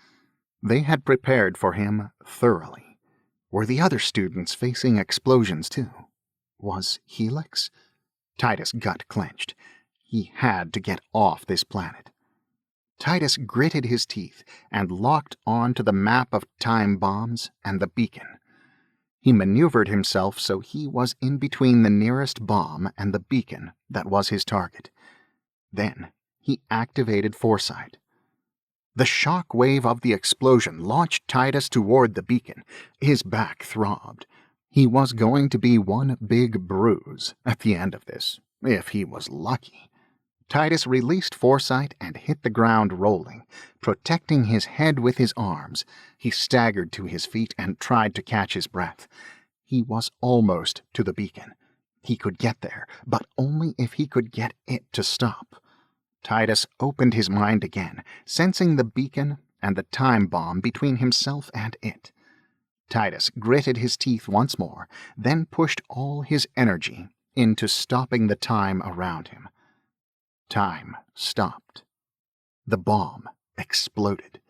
They had prepared for him thoroughly. Were the other students facing explosions too? Was Helix? Tidus' gut clenched. He had to get off this planet. Tidus gritted his teeth and locked on to the map of time bombs and the beacon. He maneuvered himself so he was in between the nearest bomb and the beacon that was his target. Then He activated foresight. The shock wave of the explosion launched Tidus toward the beacon. His back throbbed. He was going to be one big bruise at the end of this, if he was lucky. Tidus released foresight and hit the ground rolling, protecting his head with his arms. He staggered to his feet and tried to catch his breath. He was almost to the beacon. He could get there, but only if he could get it to stop. Tidus opened his mind again, sensing the beacon and the time bomb between himself and it. Tidus gritted his teeth once more, then pushed all his energy into stopping the time around him. Time stopped. The bomb exploded.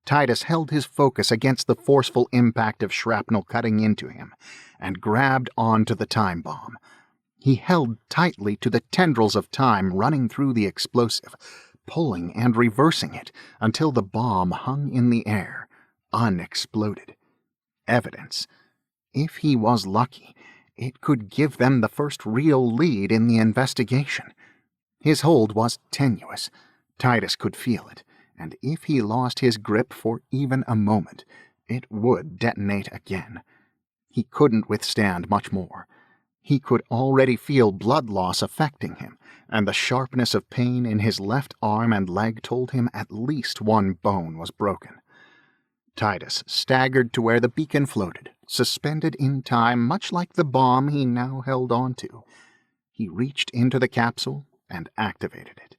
Tidus held his focus against the forceful impact of shrapnel cutting into him, and grabbed onto the time bomb. He held tightly to the tendrils of time running through the explosive, pulling and reversing it until the bomb hung in the air, unexploded. Evidence. If he was lucky, it could give them the first real lead in the investigation. His hold was tenuous. Tidus could feel it, and if he lost his grip for even a moment, it would detonate again. He couldn't withstand much more. He could already feel blood loss affecting him, and the sharpness of pain in his left arm and leg told him at least one bone was broken. Tidus staggered to where the beacon floated, suspended in time much like the bomb he now held onto. He reached into the capsule and activated it.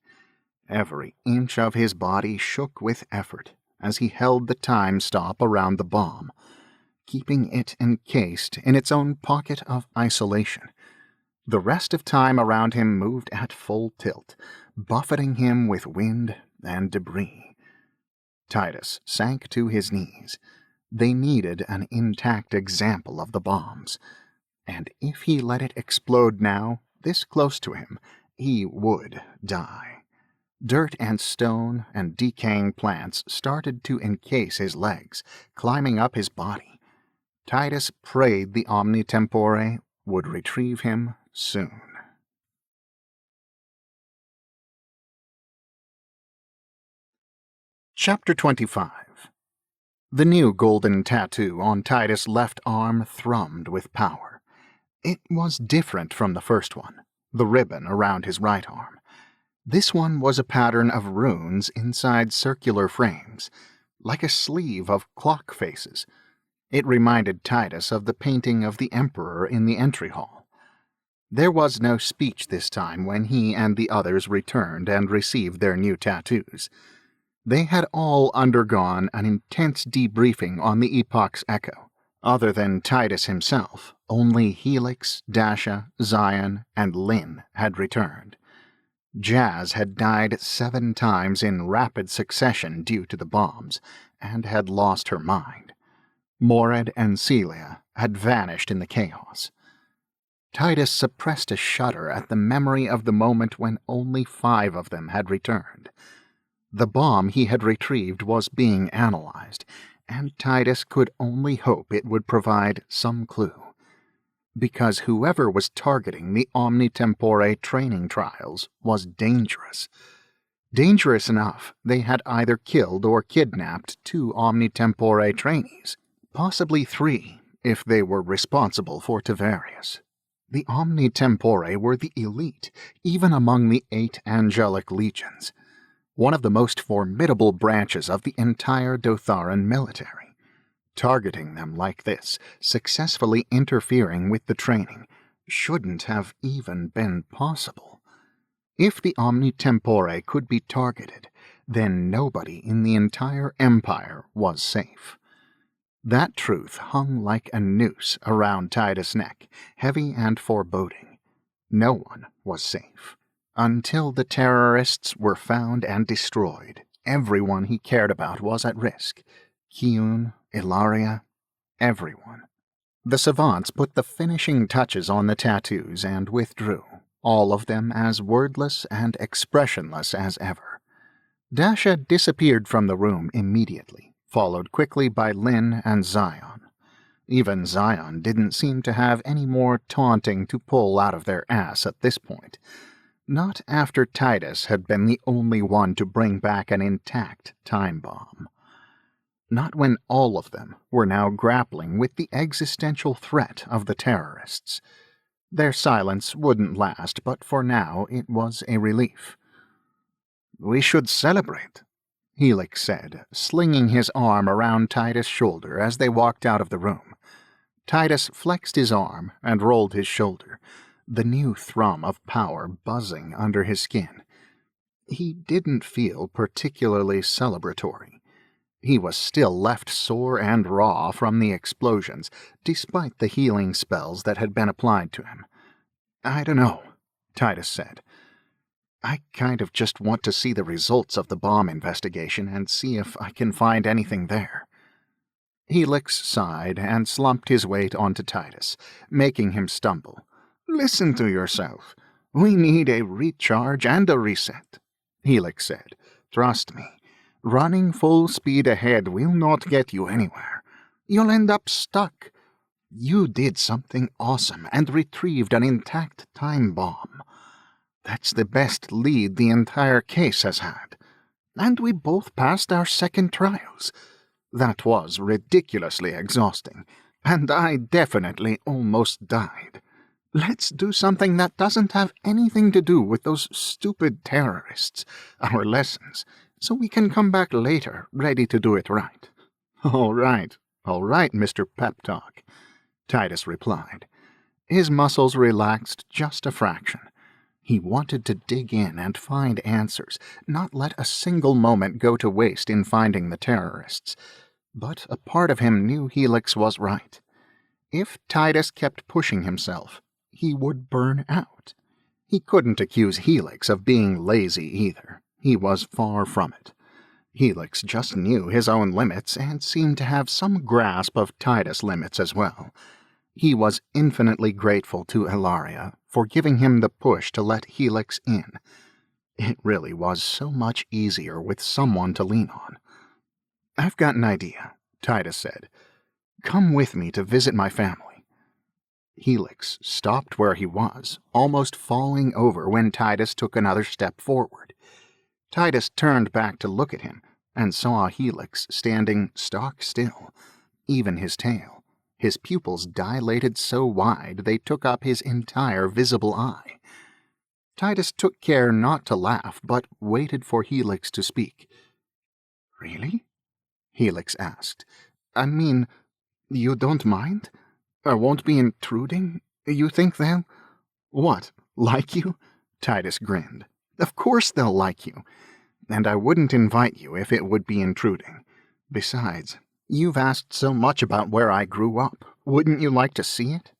Every inch of his body shook with effort as he held the time stop around the bomb, keeping it encased in its own pocket of isolation. The rest of time around him moved at full tilt, buffeting him with wind and debris. Tidus sank to his knees. They needed an intact example of the bombs, and if he let it explode now, this close to him, he would die. Dirt and stone and decaying plants started to encase his legs, climbing up his body. Tidus prayed the Omni Tempore would retrieve him soon. Chapter 25. The new golden tattoo on Tidus' left arm thrummed with power. It was different from the first one, the ribbon around his right arm. This one was a pattern of runes inside circular frames, like a sleeve of clock faces. It reminded Tidus of the painting of the Emperor in the entry hall. There was no speech this time when he and the others returned and received their new tattoos. They had all undergone an intense debriefing on the epoch's echo. Other than Tidus himself, only Helix, Dasha, Zion, and Lynn had returned. Jazz had died 7 times in rapid succession due to the bombs, and had lost her mind. Mored and Celia had vanished in the chaos. Tidus suppressed a shudder at the memory of the moment when only 5 of them had returned. The bomb he had retrieved was being analyzed, and Tidus could only hope it would provide some clue. Because whoever was targeting the Omni Tempore training trials was dangerous. Dangerous enough they had either killed or kidnapped 2 Omni Tempore trainees. Possibly 3, if they were responsible for Tavarius. The Omni Tempore were the elite, even among the 8 angelic legions, one of the most formidable branches of the entire Dotharan military. Targeting them like this, successfully interfering with the training, shouldn't have even been possible. If the Omni Tempore could be targeted, then nobody in the entire empire was safe. That truth hung like a noose around Tidus' neck, heavy and foreboding. No one was safe. Until the terrorists were found and destroyed, everyone he cared about was at risk. Kiun, Ilaria, everyone. The savants put the finishing touches on the tattoos and withdrew, all of them as wordless and expressionless as ever. Dasha disappeared from the room immediately, followed quickly by Lynn and Zion. Even Zion didn't seem to have any more taunting to pull out of their ass at this point. Not after Tidus had been the only one to bring back an intact time bomb. Not when all of them were now grappling with the existential threat of the terrorists. Their silence wouldn't last, but for now it was a relief. "We should celebrate," Helix said, slinging his arm around Tidus' shoulder as they walked out of the room. Tidus flexed his arm and rolled his shoulder, the new thrum of power buzzing under his skin. He didn't feel particularly celebratory. He was still left sore and raw from the explosions, despite the healing spells that had been applied to him. "I don't know," Tidus said. "I kind of just want to see the results of the bomb investigation and see if I can find anything there." Helix sighed and slumped his weight onto Tidus, making him stumble. "Listen to yourself. We need a recharge and a reset," Helix said. "Trust me. Running full speed ahead will not get you anywhere. You'll end up stuck. You did something awesome and retrieved an intact time bomb. That's the best lead the entire case has had. And we both passed our second trials. That was ridiculously exhausting, and I definitely almost died. Let's do something that doesn't have anything to do with those stupid terrorists, our lessons, so we can come back later, ready to do it right." All right, Mr. Pep Talk," Tidus replied. His muscles relaxed just a fraction. He wanted to dig in and find answers, not let a single moment go to waste in finding the terrorists. But a part of him knew Helix was right. If Tidus kept pushing himself, he would burn out. He couldn't accuse Helix of being lazy either. He was far from it. Helix just knew his own limits and seemed to have some grasp of Tidus' limits as well. He was infinitely grateful to Ilaria for giving him the push to let Helix in. It really was so much easier with someone to lean on. "I've got an idea," Tidus said. "Come with me to visit my family." Helix stopped where he was, almost falling over when Tidus took another step forward. Tidus turned back to look at him and saw Helix standing stock still, even his tail, his pupils dilated so wide they took up his entire visible eye. Tidus took care not to laugh, but waited for Helix to speak. "Really?" Helix asked. "I mean, you don't mind? I won't be intruding? You think they'll—" "What, like you?" Tidus grinned. "Of course they'll like you. And I wouldn't invite you if it would be intruding. Besides, you've asked so much about where I grew up. Wouldn't you like to see it?"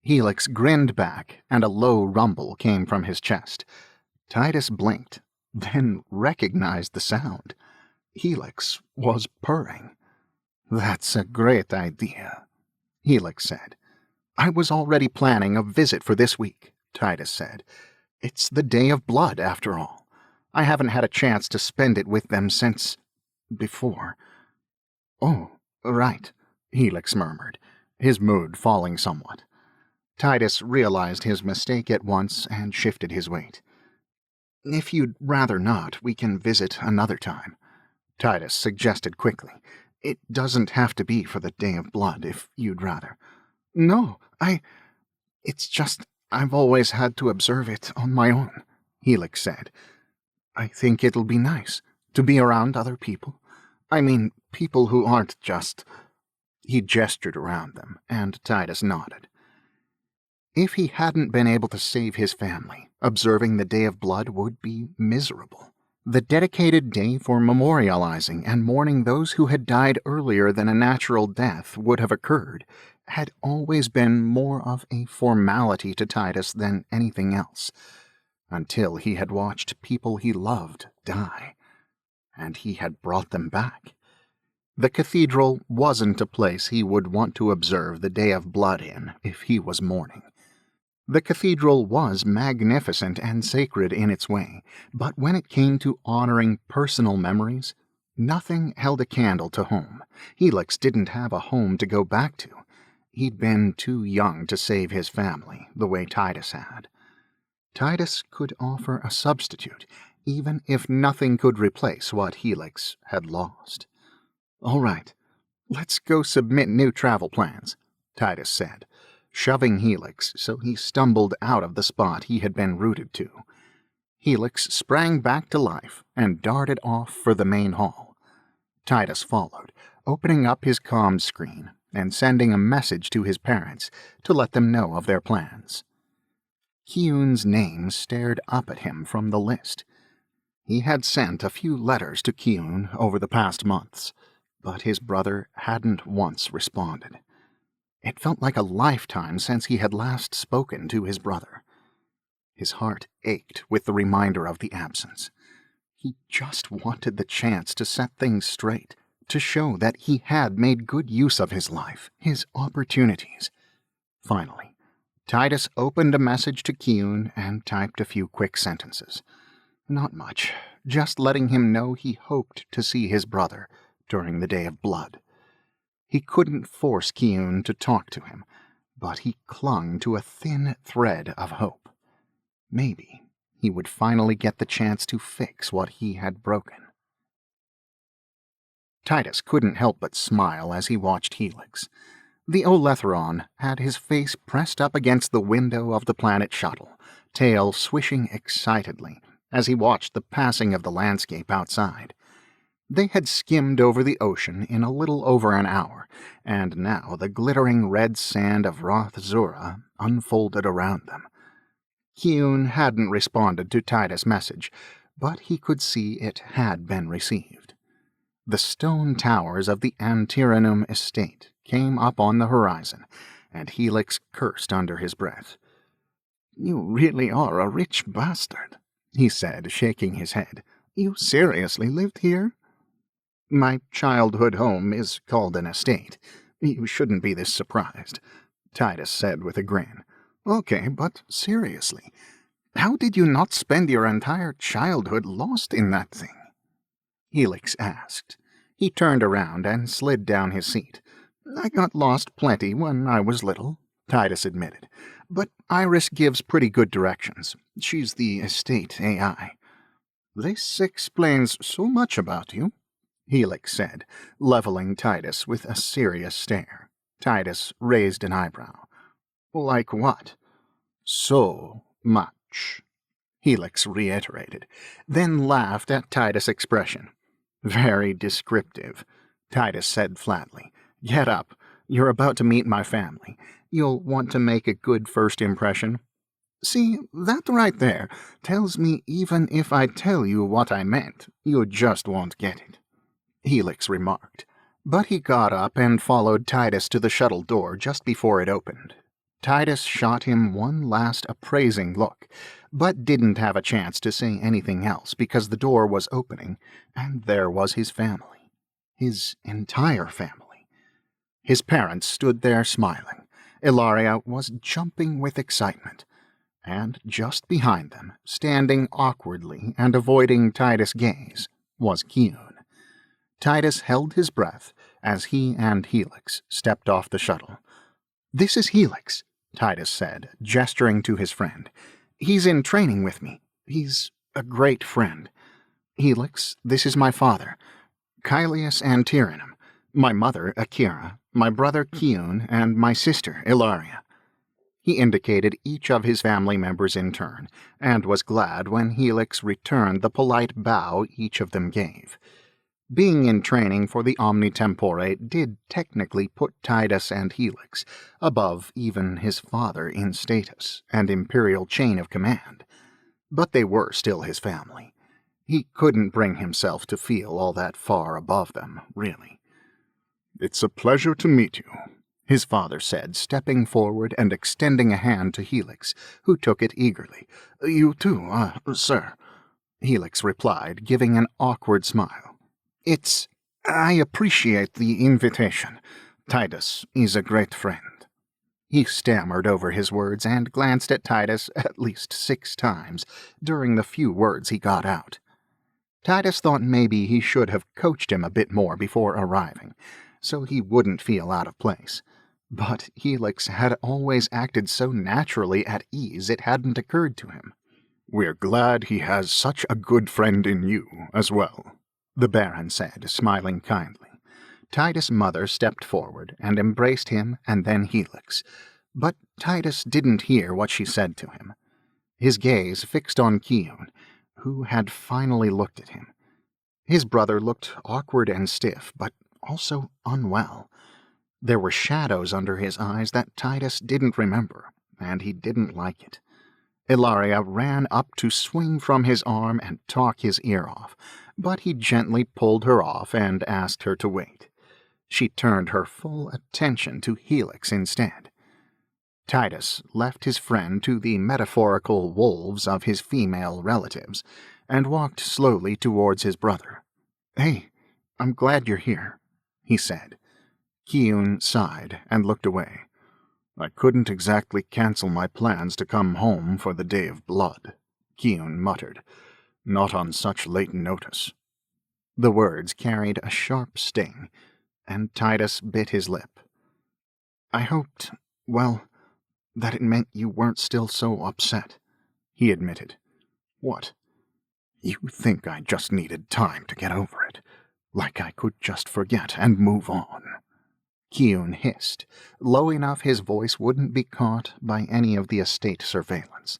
Helix grinned back, and a low rumble came from his chest. Tidus blinked, then recognized the sound. Helix was purring. "That's a great idea," Helix said. "I was already planning a visit for this week," Tidus said. "It's the Day of Blood, after all. I haven't had a chance to spend it with them since... before." "Oh, right," Helix murmured, his mood falling somewhat. Tidus realized his mistake at once and shifted his weight. "If you'd rather not, we can visit another time," Tidus suggested quickly. "It doesn't have to be for the Day of Blood, if you'd rather." "No, It's just I've always had to observe it on my own," Helix said. "I think it'll be nice to be around other people. I mean, people who aren't just—" He gestured around them, and Tidus nodded. If he hadn't been able to save his family, observing the Day of Blood would be miserable. The dedicated day for memorializing and mourning those who had died earlier than a natural death would have occurred had always been more of a formality to Tidus than anything else, until he had watched people he loved die, and he had brought them back. The cathedral wasn't a place he would want to observe the Day of Blood in if he was mourning. The cathedral was magnificent and sacred in its way, but when it came to honoring personal memories, nothing held a candle to home. Helix didn't have a home to go back to. He'd been too young to save his family, the way Tidus had. Tidus could offer a substitute, even if nothing could replace what Helix had lost. "All right, let's go submit new travel plans," Tidus said, shoving Helix so he stumbled out of the spot he had been rooted to. Helix sprang back to life and darted off for the main hall. Tidus followed, opening up his comm screen and sending a message to his parents to let them know of their plans. Kyun's name stared up at him from the list. He had sent a few letters to Kyun over the past months, but his brother hadn't once responded. It felt like a lifetime since he had last spoken to his brother. His heart ached with the reminder of the absence. He just wanted the chance to set things straight, to show that he had made good use of his life, his opportunities. Finally, Tidus opened a message to Kyun and typed a few quick sentences. Not much, just letting him know he hoped to see his brother during the Day of Blood. He couldn't force Kyun to talk to him, but he clung to a thin thread of hope. Maybe he would finally get the chance to fix what he had broken. Tidus couldn't help but smile as he watched Helix. The Olethron had his face pressed up against the window of the planet shuttle, tail swishing excitedly as he watched the passing of the landscape outside. They had skimmed over the ocean in a little over an hour, and now the glittering red sand of Roth Zura unfolded around them. Kyun hadn't responded to Tidus' message, but he could see it had been received. The stone towers of the Antirrhinum estate came up on the horizon, and Helix cursed under his breath. "You really are a rich bastard," he said, shaking his head. "You seriously lived here?" "My childhood home is called an estate. You shouldn't be this surprised," Tidus said with a grin. "Okay, but seriously, how did you not spend your entire childhood lost in that thing?" Helix asked. He turned around and slid down his seat. "I got lost plenty when I was little," Tidus admitted, "but Iris gives pretty good directions. She's the estate AI." "This explains so much about you," Helix said, leveling Tidus with a serious stare. Tidus raised an eyebrow. "Like what?" "So much," Helix reiterated, then laughed at Tidus' expression. "Very descriptive," Tidus said flatly. "Get up. You're about to meet my family. You'll want to make a good first impression." "See, that right there tells me even if I tell you what I meant, you just won't get it," Helix remarked. But he got up and followed Tidus to the shuttle door just before it opened. Tidus shot him one last appraising look, but didn't have a chance to say anything else because the door was opening, and there was his family. His entire family. His parents stood there smiling. Ilaria was jumping with excitement. And just behind them, standing awkwardly and avoiding Tidus' gaze, was Kyun. Tidus held his breath as he and Helix stepped off the shuttle. "This is Helix," Tidus said, gesturing to his friend. "He's in training with me. He's a great friend. Helix, this is my father, Tidus Antirrhinum, my mother, Akira, my brother Kyun, and my sister, Ilaria." He indicated each of his family members in turn, and was glad when Helix returned the polite bow each of them gave. Being in training for the Omni Tempore did technically put Tidus and Helix above even his father in status and imperial chain of command, but they were still his family. He couldn't bring himself to feel all that far above them, really. "It's a pleasure to meet you," his father said, stepping forward and extending a hand to Helix, who took it eagerly. "You too, sir," Helix replied, giving an awkward smile. I appreciate the invitation. Tidus is a great friend." He stammered over his words and glanced at Tidus at least 6 times during the few words he got out. Tidus thought maybe he should have coached him a bit more before arriving, so he wouldn't feel out of place. But Helix had always acted so naturally at ease it hadn't occurred to him. We're glad he has such a good friend in you as well, the Baron said, smiling kindly. Tidus' mother stepped forward and embraced him and then Helix, but Tidus didn't hear what she said to him. His gaze fixed on Kiun, who had finally looked at him. His brother looked awkward and stiff, but also unwell. There were shadows under his eyes that Tidus didn't remember, and he didn't like it. Ilaria ran up to swing from his arm and talk his ear off, but he gently pulled her off and asked her to wait. She turned her full attention to Helix instead. Tidus left his friend to the metaphorical wolves of his female relatives and walked slowly towards his brother. "Hey, I'm glad you're here," he said. Kiun sighed and looked away. "I couldn't exactly cancel my plans to come home for the Day of Blood," Kiun muttered. "Not on such late notice." The words carried a sharp sting, and Tidus bit his lip. "I hoped, well, that it meant you weren't still so upset," he admitted. "What? You think I just needed time to get over it, like I could just forget and move on?" Kiun hissed, low enough his voice wouldn't be caught by any of the estate surveillance.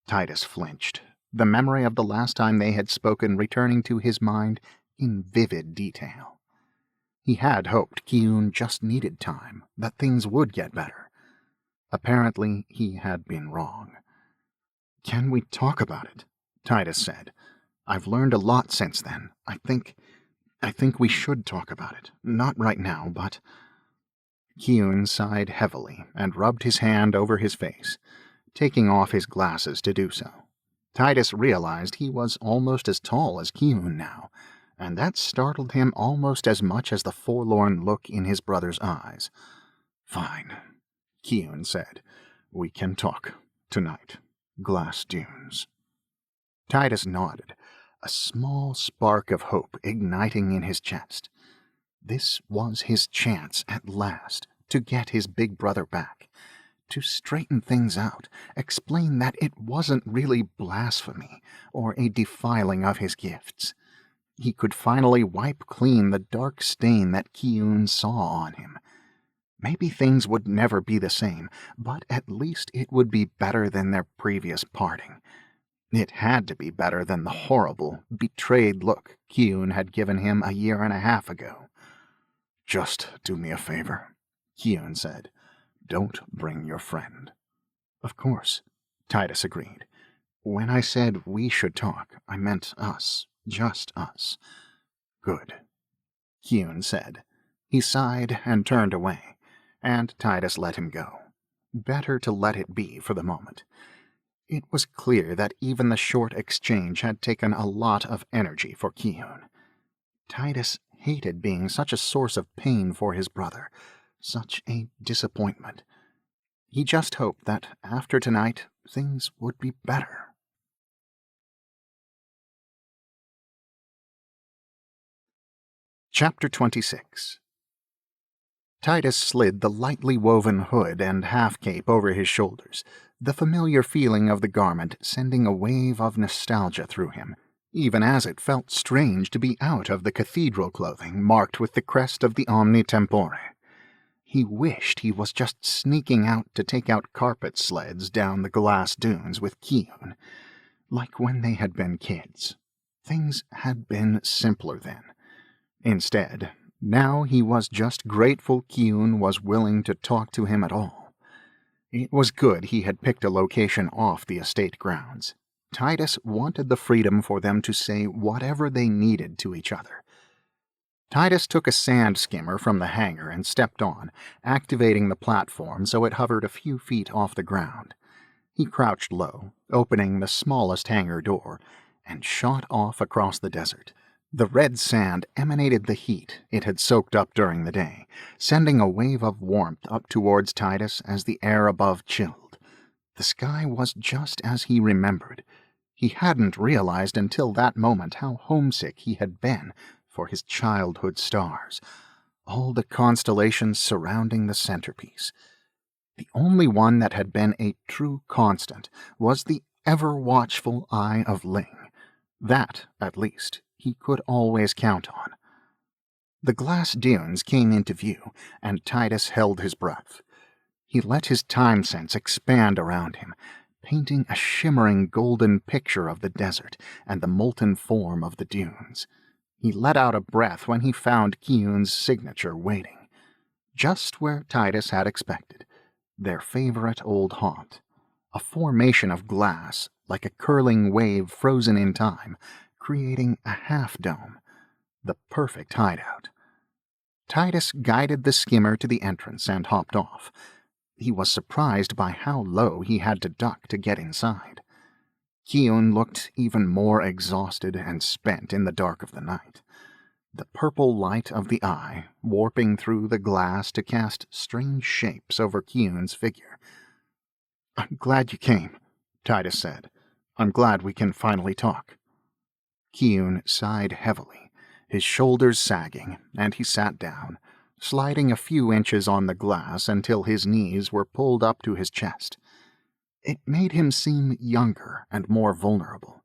Tidus flinched, the memory of the last time they had spoken returning to his mind in vivid detail. He had hoped Kiun just needed time, that things would get better. Apparently, he had been wrong. "Can we talk about it?" Tidus said. "I've learned a lot since then. I think we should talk about it. Not right now, but—" Kiun sighed heavily and rubbed his hand over his face, taking off his glasses to do so. Tidus realized he was almost as tall as Kiun now, and that startled him almost as much as the forlorn look in his brother's eyes. "Fine," Kiun said. "We can talk. Tonight. Glass Dunes." Tidus nodded, a small spark of hope igniting in his chest. This was his chance at last to get his big brother back, to straighten things out, explain that it wasn't really blasphemy or a defiling of his gifts. He could finally wipe clean the dark stain that Kiun saw on him. Maybe things would never be the same, but at least it would be better than their previous parting. It had to be better than the horrible, betrayed look Kiun had given him a year and a half ago. "Just do me a favor," Kiun said. "Don't bring your friend." "Of course," Tidus agreed. "When I said we should talk, I meant us, just us." "Good," Kiun said. He sighed and turned away, and Tidus let him go. Better to let it be for the moment. It was clear that even the short exchange had taken a lot of energy for Kiun. Tidus hated being such a source of pain for his brother, such a disappointment. He just hoped that after tonight things would be better. Chapter 26. Tidus slid the lightly woven hood and half-cape over his shoulders, the familiar feeling of the garment sending a wave of nostalgia through him, even as it felt strange to be out of the cathedral clothing marked with the crest of the Omni Tempore. He wished he was just sneaking out to take out carpet sleds down the glass dunes with Kiun, like when they had been kids. Things had been simpler then. Instead, now he was just grateful Kiun was willing to talk to him at all. It was good he had picked a location off the estate grounds. Tidus wanted the freedom for them to say whatever they needed to each other. Tidus took a sand skimmer from the hangar and stepped on, activating the platform so it hovered a few feet off the ground. He crouched low, opening the smallest hangar door, and shot off across the desert. The red sand emanated the heat it had soaked up during the day, sending a wave of warmth up towards Tidus as the air above chilled. The sky was just as he remembered. He hadn't realized until that moment how homesick he had been for his childhood stars, all the constellations surrounding the centerpiece. The only one that had been a true constant was the ever-watchful eye of Ling. That, at least, he could always count on. The glass dunes came into view, and Tidus held his breath. He let his time sense expand around him, painting a shimmering golden picture of the desert and the molten form of the dunes. He let out a breath when he found Kiun's signature waiting, just where Tidus had expected, their favorite old haunt, a formation of glass like a curling wave frozen in time, creating a half-dome, the perfect hideout. Tidus guided the skimmer to the entrance and hopped off. He was surprised by how low he had to duck to get inside. Kiun looked even more exhausted and spent in the dark of the night, the purple light of the eye warping through the glass to cast strange shapes over Kiun's figure. "I'm glad you came," Tidus said. "I'm glad we can finally talk." Kiun sighed heavily, his shoulders sagging, and he sat down, sliding a few inches on the glass until his knees were pulled up to his chest. It made him seem younger and more vulnerable,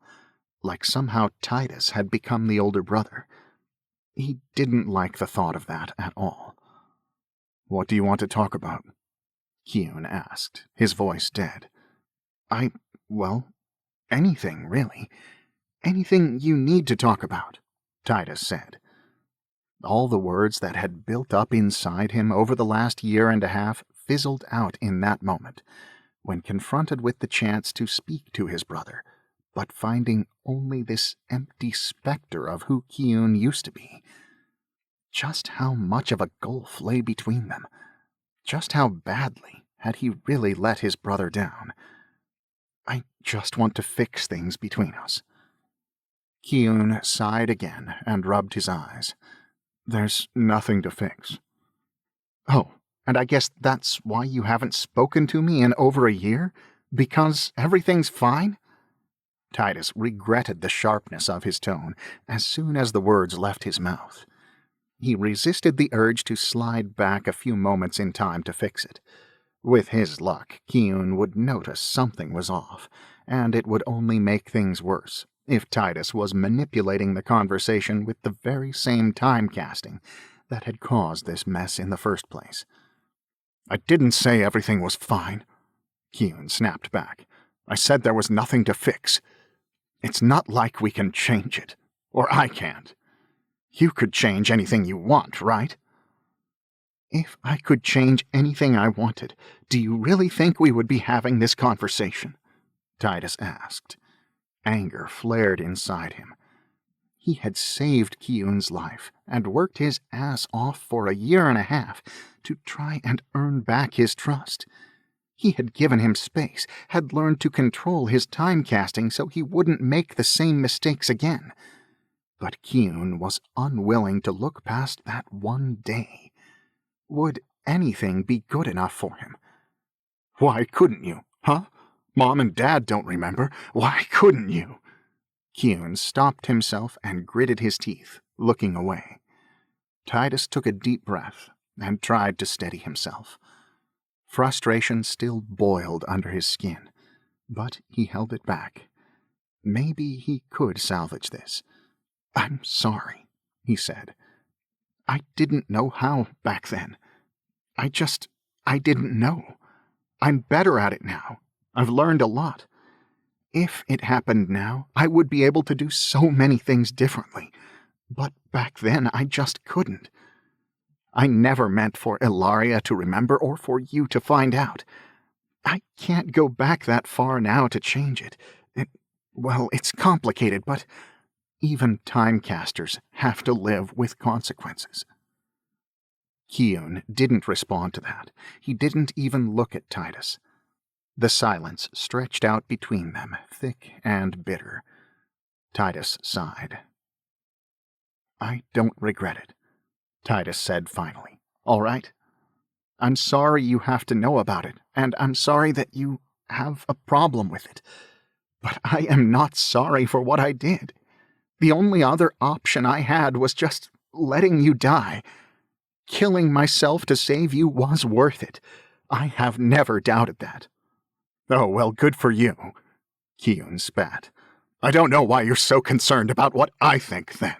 like somehow Tidus had become the older brother. He didn't like the thought of that at all. "What do you want to talk about?" Kiun asked, his voice dead. Well, anything, really. Anything you need to talk about," Tidus said. All the words that had built up inside him over the last year and a half fizzled out in that moment, when confronted with the chance to speak to his brother, but finding only this empty specter of who Kiun used to be. Just how much of a gulf lay between them. Just how badly had he really let his brother down. "I just want to fix things between us." Kiun sighed again and rubbed his eyes. "There's nothing to fix." "Oh, and I guess that's why you haven't spoken to me in over a year? Because everything's fine?" Tidus regretted the sharpness of his tone as soon as the words left his mouth. He resisted the urge to slide back a few moments in time to fix it. With his luck, Kiun would notice something was off, and it would only make things worse if Tidus was manipulating the conversation with the very same time-casting that had caused this mess in the first place. "I didn't say everything was fine," Kiun snapped back. "I said there was nothing to fix. It's not like we can change it, or I can't. You could change anything you want, right?" "If I could change anything I wanted, do you really think we would be having this conversation?" Tidus asked. Anger flared inside him. He had saved Kiun's life and worked his ass off for a year and a half to try and earn back his trust. He had given him space, had learned to control his time-casting so he wouldn't make the same mistakes again. But Kiun was unwilling to look past that one day. Would anything be good enough for him? "Why couldn't you, huh? Mom and Dad don't remember. Why couldn't you?" Kiun stopped himself and gritted his teeth, looking away. Tidus took a deep breath and tried to steady himself. Frustration still boiled under his skin, but he held it back. Maybe he could salvage this. "I'm sorry," he said. "I didn't know how back then. I didn't know. I'm better at it now. I've learned a lot. If it happened now, I would be able to do so many things differently. But back then, I just couldn't. I never meant for Ilaria to remember or for you to find out. I can't go back that far now to change it. It's complicated, but even Timecasters have to live with consequences." Kiun didn't respond to that. He didn't even look at Tidus. The silence stretched out between them, thick and bitter. Tidus sighed. "I don't regret it," Tidus said finally. "All right? I'm sorry you have to know about it, and I'm sorry that you have a problem with it. But I am not sorry for what I did. The only other option I had was just letting you die. Killing myself to save you was worth it. I have never doubted that." "Oh, well, good for you," Kiyun spat. I don't know why you're so concerned about what I think, then.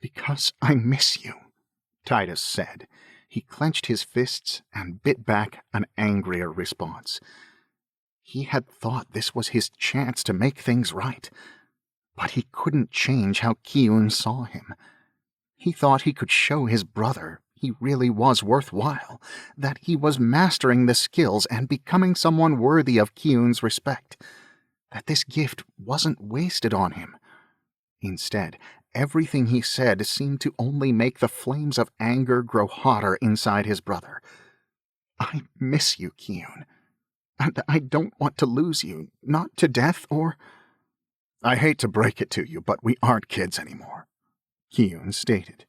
Because I miss you, Tidus said. He clenched his fists and bit back an angrier response. He had thought this was his chance to make things right, but he couldn't change how Kiyun saw him. He thought he could show his brother he really was worthwhile, that he was mastering the skills and becoming someone worthy of Kiyun's respect, that this gift wasn't wasted on him. Instead, everything he said seemed to only make the flames of anger grow hotter inside his brother. I miss you, Kiyun, and I don't want to lose you, not to death or... I hate to break it to you, but we aren't kids anymore, Kiyun stated.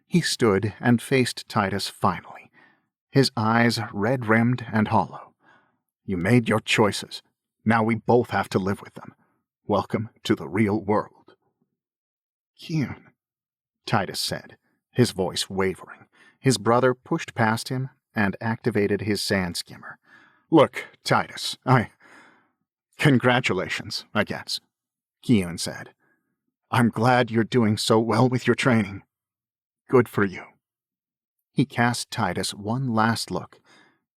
He stood and faced Tidus finally, his eyes red-rimmed and hollow. You made your choices. Now we both have to live with them. Welcome to the real world. Kiyun, Tidus said, his voice wavering. His brother pushed past him and activated his sand skimmer. Look, Tidus, Congratulations, I guess, Kiyun said. I'm glad you're doing so well with your training. Good for you. He cast Tidus one last look,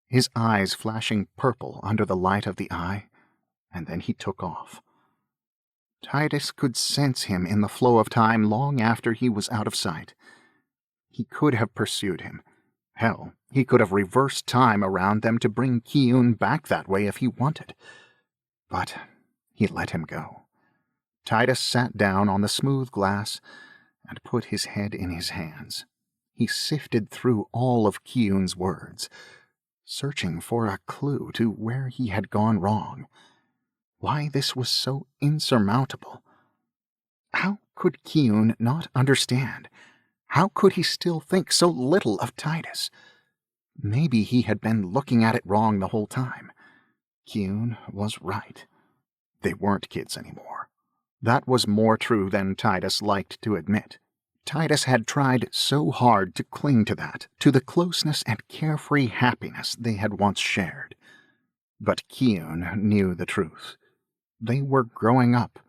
his eyes flashing purple under the light of the eye, and then he took off. Tidus could sense him in the flow of time long after he was out of sight. He could have pursued him. Hell, he could have reversed time around them to bring Kiyun back that way if he wanted. But he let him go. Tidus sat down on the smooth glass and put his head in his hands. He sifted through all of Kiyun's words, searching for a clue to where he had gone wrong. Why this was so insurmountable. How could Kiyun not understand? How could he still think so little of Tidus? Maybe he had been looking at it wrong the whole time. Kiyun was right. They weren't kids anymore. That was more true than Tidus liked to admit. Tidus had tried so hard to cling to that, to the closeness and carefree happiness they had once shared. But Kiyun knew the truth. They were growing up,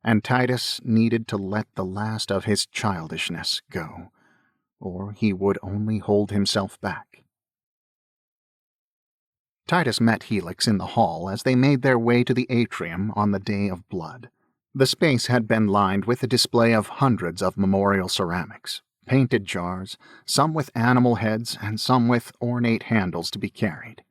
and Tidus needed to let the last of his childishness go, or he would only hold himself back. Tidus met Helix in the hall as they made their way to the atrium on the Day of Blood. The space had been lined with a display of hundreds of memorial ceramics, painted jars, some with animal heads and some with ornate handles to be carried.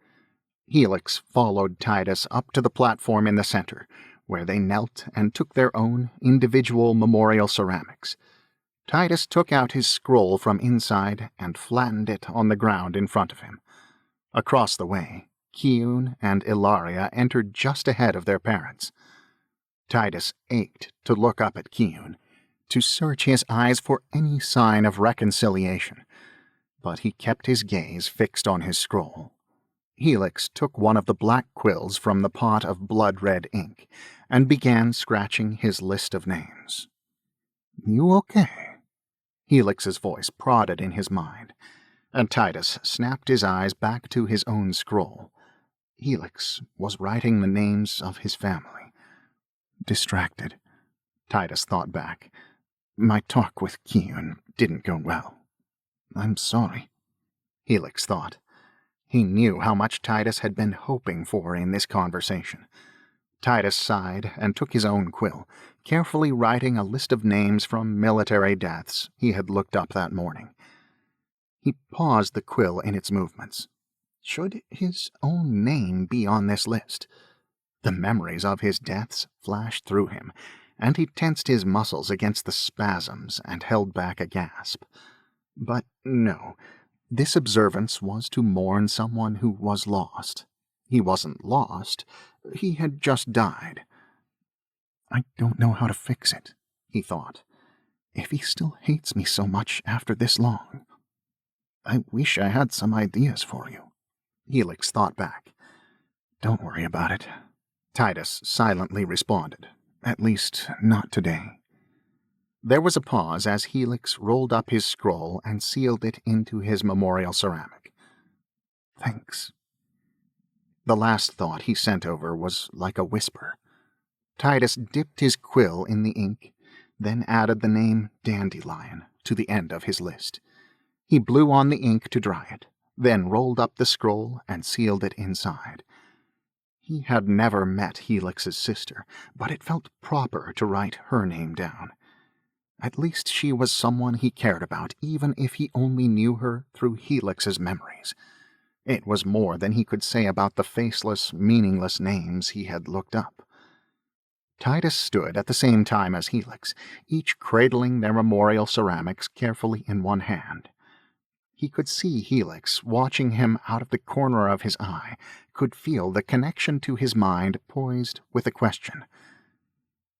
Helix followed Tidus up to the platform in the center, where they knelt and took their own individual memorial ceramics. Tidus took out his scroll from inside and flattened it on the ground in front of him. Across the way, Kiyun and Ilaria entered just ahead of their parents. Tidus ached to look up at Kiyun, to search his eyes for any sign of reconciliation, but he kept his gaze fixed on his scroll. Helix took one of the black quills from the pot of blood-red ink and began scratching his list of names. You okay? Helix's voice prodded in his mind, and Tidus snapped his eyes back to his own scroll. Helix was writing the names of his family. Distracted, Tidus thought back. My talk with Kiyun didn't go well. I'm sorry, Helix thought. He knew how much Tidus had been hoping for in this conversation. Tidus sighed and took his own quill, carefully writing a list of names from military deaths he had looked up that morning. He paused the quill in its movements. Should his own name be on this list? The memories of his deaths flashed through him, and he tensed his muscles against the spasms and held back a gasp. But no, this observance was to mourn someone who was lost. He wasn't lost, he had just died. I don't know how to fix it, he thought. If he still hates me so much after this long. I wish I had some ideas for you, Helix thought back. Don't worry about it, Tidus silently responded. At least, not today. There was a pause as Helix rolled up his scroll and sealed it into his memorial ceramic. Thanks. The last thought he sent over was like a whisper. Tidus dipped his quill in the ink, then added the name Dandelion to the end of his list. He blew on the ink to dry it, then rolled up the scroll and sealed it inside. He had never met Helix's sister, but it felt proper to write her name down. At least she was someone he cared about, even if he only knew her through Helix's memories. It was more than he could say about the faceless, meaningless names he had looked up. Tidus stood at the same time as Helix, each cradling their memorial ceramics carefully in one hand. He could see Helix watching him out of the corner of his eye, could feel the connection to his mind poised with a question.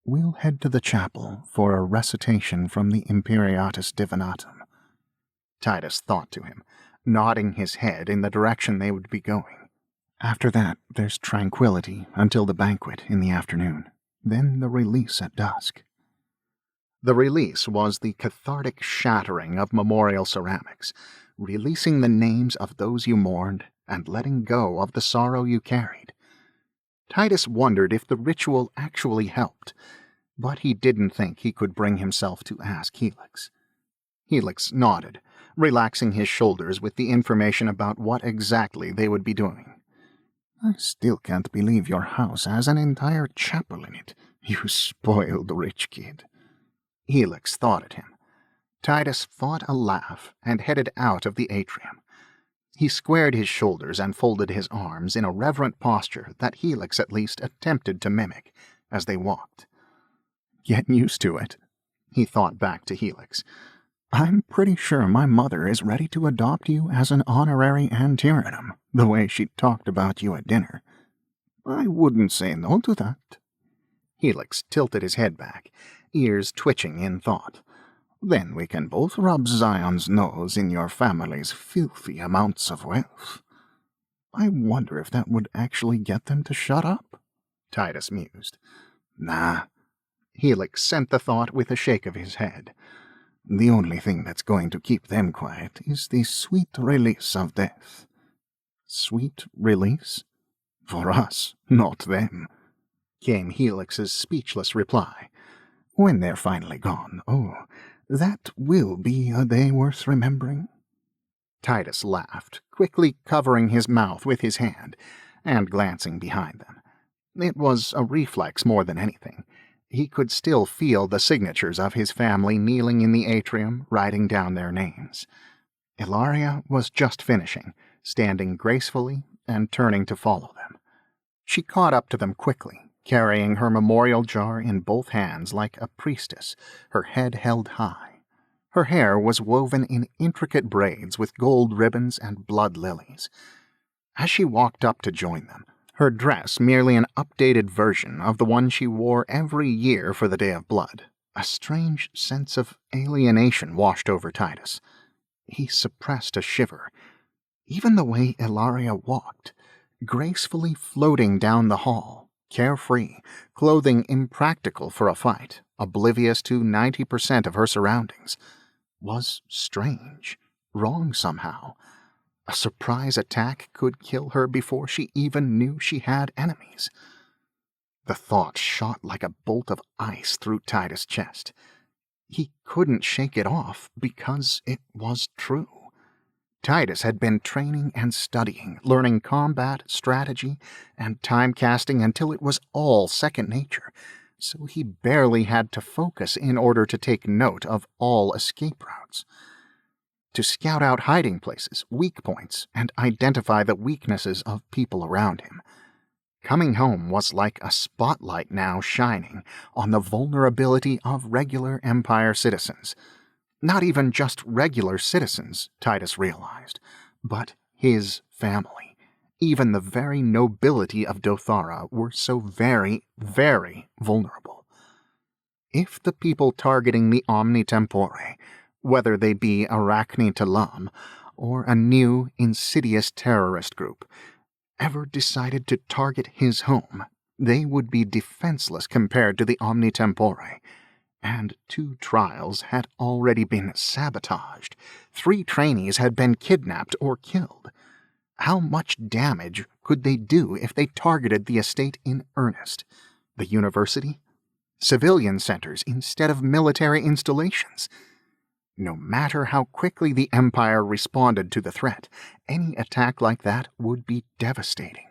"We'll head to the chapel for a recitation from the Imperiatus Divinatum," Tidus thought to him, nodding his head in the direction they would be going. "After that, there's tranquility until the banquet in the afternoon, then the release at dusk." The release was the cathartic shattering of memorial ceramics, releasing the names of those you mourned and letting go of the sorrow you carried. Tidus wondered if the ritual actually helped, but he didn't think he could bring himself to ask Helix. Helix nodded, relaxing his shoulders with the information about what exactly they would be doing. "I still can't believe your house has an entire chapel in it, you spoiled rich kid," Helix thought at him. Tidus fought a laugh and headed out of the atrium. He squared his shoulders and folded his arms in a reverent posture that Helix at least attempted to mimic as they walked. "Get used to it," he thought back to Helix. "I'm pretty sure my mother is ready to adopt you as an honorary Antirrhinum, the way she talked about you at dinner. I wouldn't say no to that." Helix tilted his head back, ears twitching in thought. "Then we can both rub Zion's nose in your family's filthy amounts of wealth. I wonder if that would actually get them to shut up," Tidus mused. "Nah," Helix sent the thought with a shake of his head. "The only thing that's going to keep them quiet is the sweet release of death." "Sweet release?" "For us, not them," came Helix's speechless reply. "When they're finally gone, oh, that will be a day worth remembering." Tidus laughed, quickly covering his mouth with his hand and glancing behind them. It was a reflex more than anything. He could still feel the signatures of his family kneeling in the atrium, writing down their names. Ilaria was just finishing, standing gracefully and turning to follow them. She caught up to them quickly, carrying her memorial jar in both hands like a priestess, her head held high. Her hair was woven in intricate braids with gold ribbons and blood lilies. As she walked up to join them, her dress merely an updated version of the one she wore every year for the Day of Blood, a strange sense of alienation washed over Tidus. He suppressed a shiver. Even the way Ilaria walked, gracefully floating down the hall, carefree, clothing impractical for a fight, oblivious to 90% of her surroundings, was strange, wrong somehow. A surprise attack could kill her before she even knew she had enemies. The thought shot like a bolt of ice through Tidus' chest. He couldn't shake it off because it was true. Tidus had been training and studying, learning combat, strategy, and timecasting until it was all second nature, so he barely had to focus in order to take note of all escape routes. To scout out hiding places, weak points, and identify the weaknesses of people around him. Coming home was like a spotlight now shining on the vulnerability of regular Empire citizens. Not even just regular citizens, Tidus realized, but his family. Even the very nobility of Dothara were so very, very vulnerable. If the people targeting the Omni Tempore, whether they be Arachne Talam or a new, insidious terrorist group, ever decided to target his home, they would be defenseless compared to the Omni Tempore. And 2 trials had already been sabotaged. 3 trainees had been kidnapped or killed. How much damage could they do if they targeted the estate in earnest? The university? Civilian centers instead of military installations. No matter how quickly the Empire responded to the threat, any attack like that would be devastating.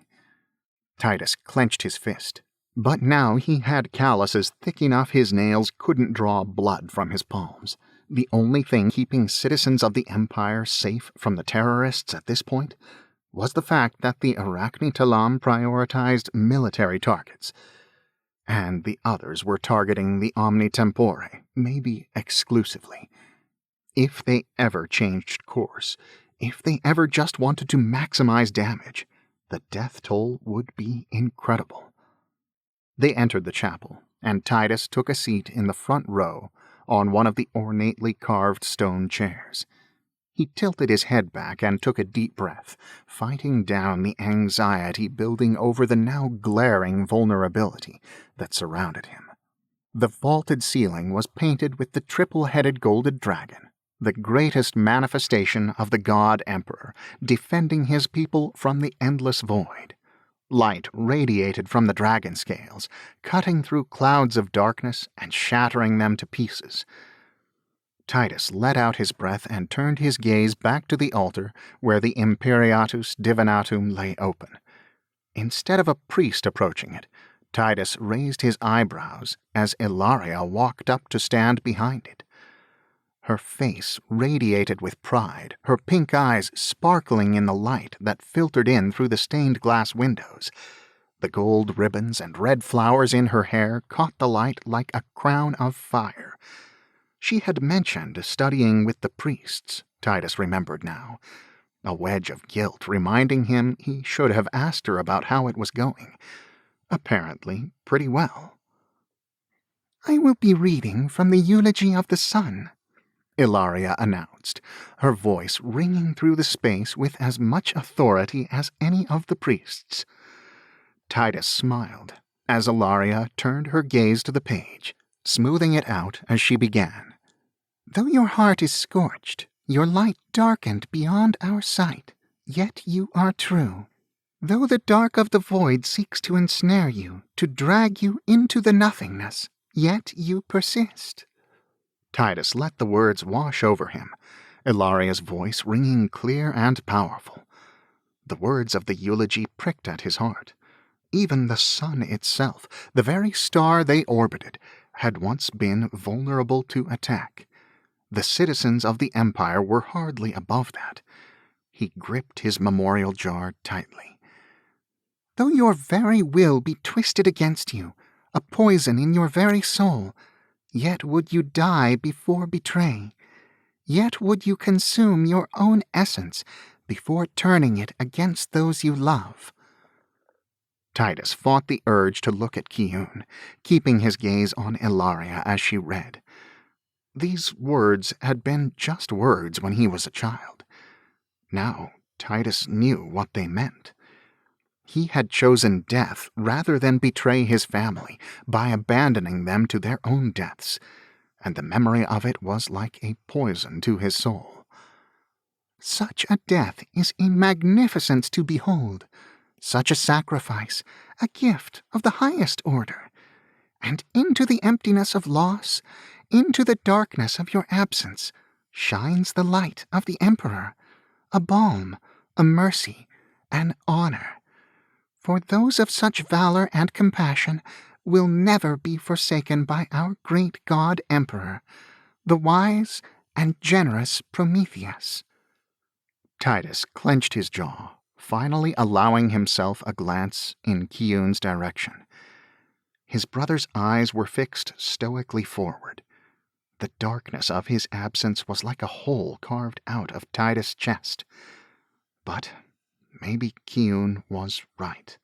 Tidus clenched his fist, but now he had calluses thick enough his nails couldn't draw blood from his palms. The only thing keeping citizens of the Empire safe from the terrorists at this point was the fact that the Arachne Talam prioritized military targets, and the others were targeting the Omni Tempore, maybe exclusively. If they ever changed course, if they ever just wanted to maximize damage, the death toll would be incredible. They entered the chapel, and Tidus took a seat in the front row on one of the ornately carved stone chairs. He tilted his head back and took a deep breath, fighting down the anxiety building over the now glaring vulnerability that surrounded him. The vaulted ceiling was painted with the triple-headed golden dragon, the greatest manifestation of the god emperor, defending his people from the endless void. Light radiated from the dragon scales, cutting through clouds of darkness and shattering them to pieces. Tidus let out his breath and turned his gaze back to the altar where the Imperiatus Divinatum lay open. Instead of a priest approaching it, Tidus raised his eyebrows as Ilaria walked up to stand behind it. Her face radiated with pride, her pink eyes sparkling in the light that filtered in through the stained glass windows. The gold ribbons and red flowers in her hair caught the light like a crown of fire. She had mentioned studying with the priests, Tidus remembered now, a wedge of guilt reminding him he should have asked her about how it was going. Apparently, pretty well. "I will be reading from the Eulogy of the Sun," Ilaria announced, her voice ringing through the space with as much authority as any of the priests. Tidus smiled as Ilaria turned her gaze to the page, smoothing it out as she began. "Though your heart is scorched, your light darkened beyond our sight, yet you are true. Though the dark of the void seeks to ensnare you, to drag you into the nothingness, yet you persist." Tidus let the words wash over him, Ilaria's voice ringing clear and powerful. The words of the eulogy pricked at his heart. Even the sun itself, the very star they orbited, had once been vulnerable to attack. The citizens of the Empire were hardly above that. He gripped his memorial jar tightly. "Though your very will be twisted against you, a poison in your very soul, yet would you die before betray. Yet would you consume your own essence before turning it against those you love." Tidus fought the urge to look at Kiun, keeping his gaze on Ilaria as she read. These words had been just words when he was a child. Now Tidus knew what they meant. He had chosen death rather than betray his family by abandoning them to their own deaths, and the memory of it was like a poison to his soul. "Such a death is a magnificence to behold, such a sacrifice, a gift of the highest order. And into the emptiness of loss, into the darkness of your absence, shines the light of the Emperor, a balm, a mercy, an honor. For those of such valor and compassion will never be forsaken by our great god Emperor, the wise and generous Prometheus." Tidus clenched his jaw, finally allowing himself a glance in Kiun's direction. His brother's eyes were fixed stoically forward. The darkness of his absence was like a hole carved out of Tidus' chest. But maybe Kiun was right.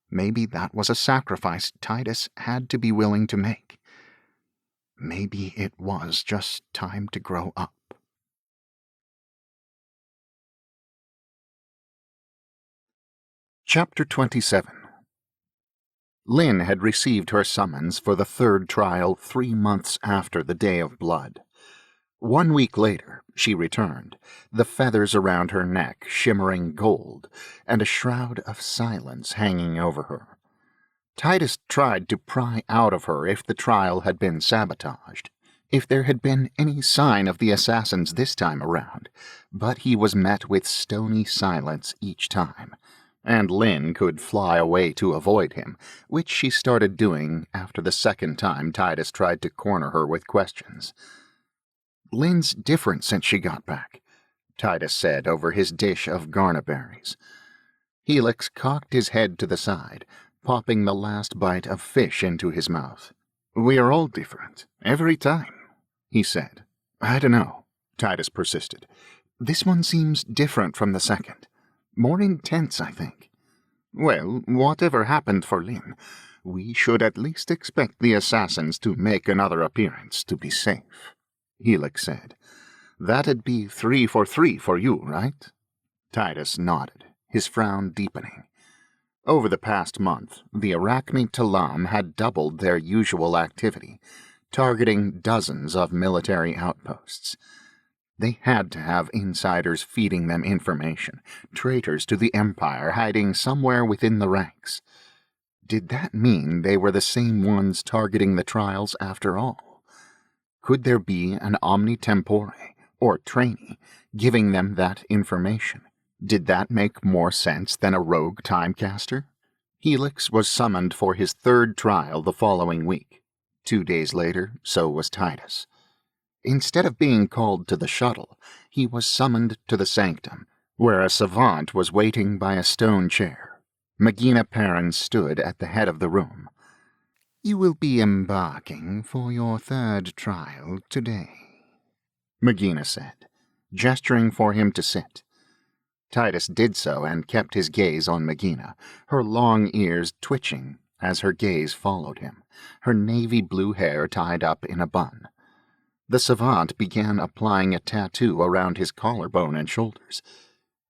Maybe that was a sacrifice Tidus had to be willing to make. Maybe it was just time to grow up. Chapter 27. Lynn had received her summons for the third trial 3 months after the Day of Blood. 1 week later, she returned, the feathers around her neck shimmering gold, and a shroud of silence hanging over her. Tidus tried to pry out of her if the trial had been sabotaged, if there had been any sign of the assassins this time around, but he was met with stony silence each time, and Lynn could fly away to avoid him, which she started doing after the second time Tidus tried to corner her with questions. "Lynn's different since she got back," Tidus said over his dish of garnaberries. Helix cocked his head to the side, popping the last bite of fish into his mouth. "We are all different, every time," he said. "I don't know," Tidus persisted. "This one seems different from the second. More intense, I think." "Well, whatever happened for Lynn, we should at least expect the assassins to make another appearance to be safe," Helix said. "That'd be 3 for 3 for you, right?" Tidus nodded, his frown deepening. Over the past month, the Arachne Talam had doubled their usual activity, targeting dozens of military outposts. They had to have insiders feeding them information, traitors to the Empire hiding somewhere within the ranks. Did that mean they were the same ones targeting the trials after all? Could there be an Omni Tempore, or trainee, giving them that information? Did that make more sense than a rogue timecaster? Helix was summoned for his third trial the following week. 2 days later, so was Tidus. Instead of being called to the shuttle, he was summoned to the sanctum, where a savant was waiting by a stone chair. Magina Perrin stood at the head of the room. "You will be embarking for your third trial today," Magina said, gesturing for him to sit. Tidus did so and kept his gaze on Magina, her long ears twitching as her gaze followed him, her navy blue hair tied up in a bun. The savant began applying a tattoo around his collarbone and shoulders.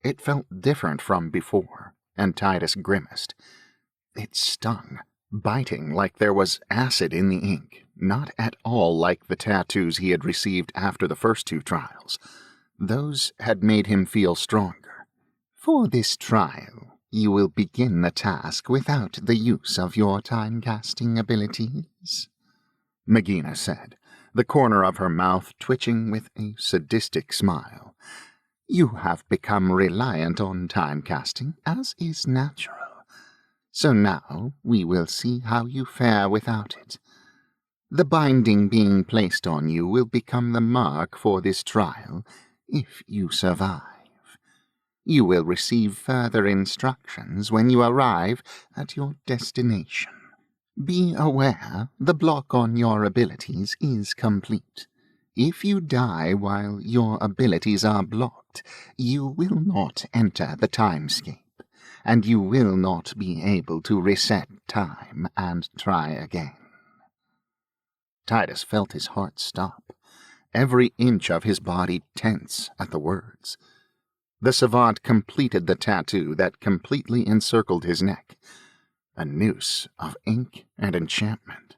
It felt different from before, and Tidus grimaced. It stung, biting like there was acid in the ink, not at all like the tattoos he had received after the first 2 trials. Those had made him feel stronger. "For this trial, you will begin the task without the use of your time-casting abilities," Magina said, the corner of her mouth twitching with a sadistic smile. "You have become reliant on time-casting, as is natural. So now we will see how you fare without it. The binding being placed on you will become the mark for this trial, if you survive. You will receive further instructions when you arrive at your destination. Be aware the block on your abilities is complete. If you die while your abilities are blocked, you will not enter the timescape, and you will not be able to reset time and try again." Tidus felt his heart stop, every inch of his body tense at the words. The savant completed the tattoo that completely encircled his neck, a noose of ink and enchantment.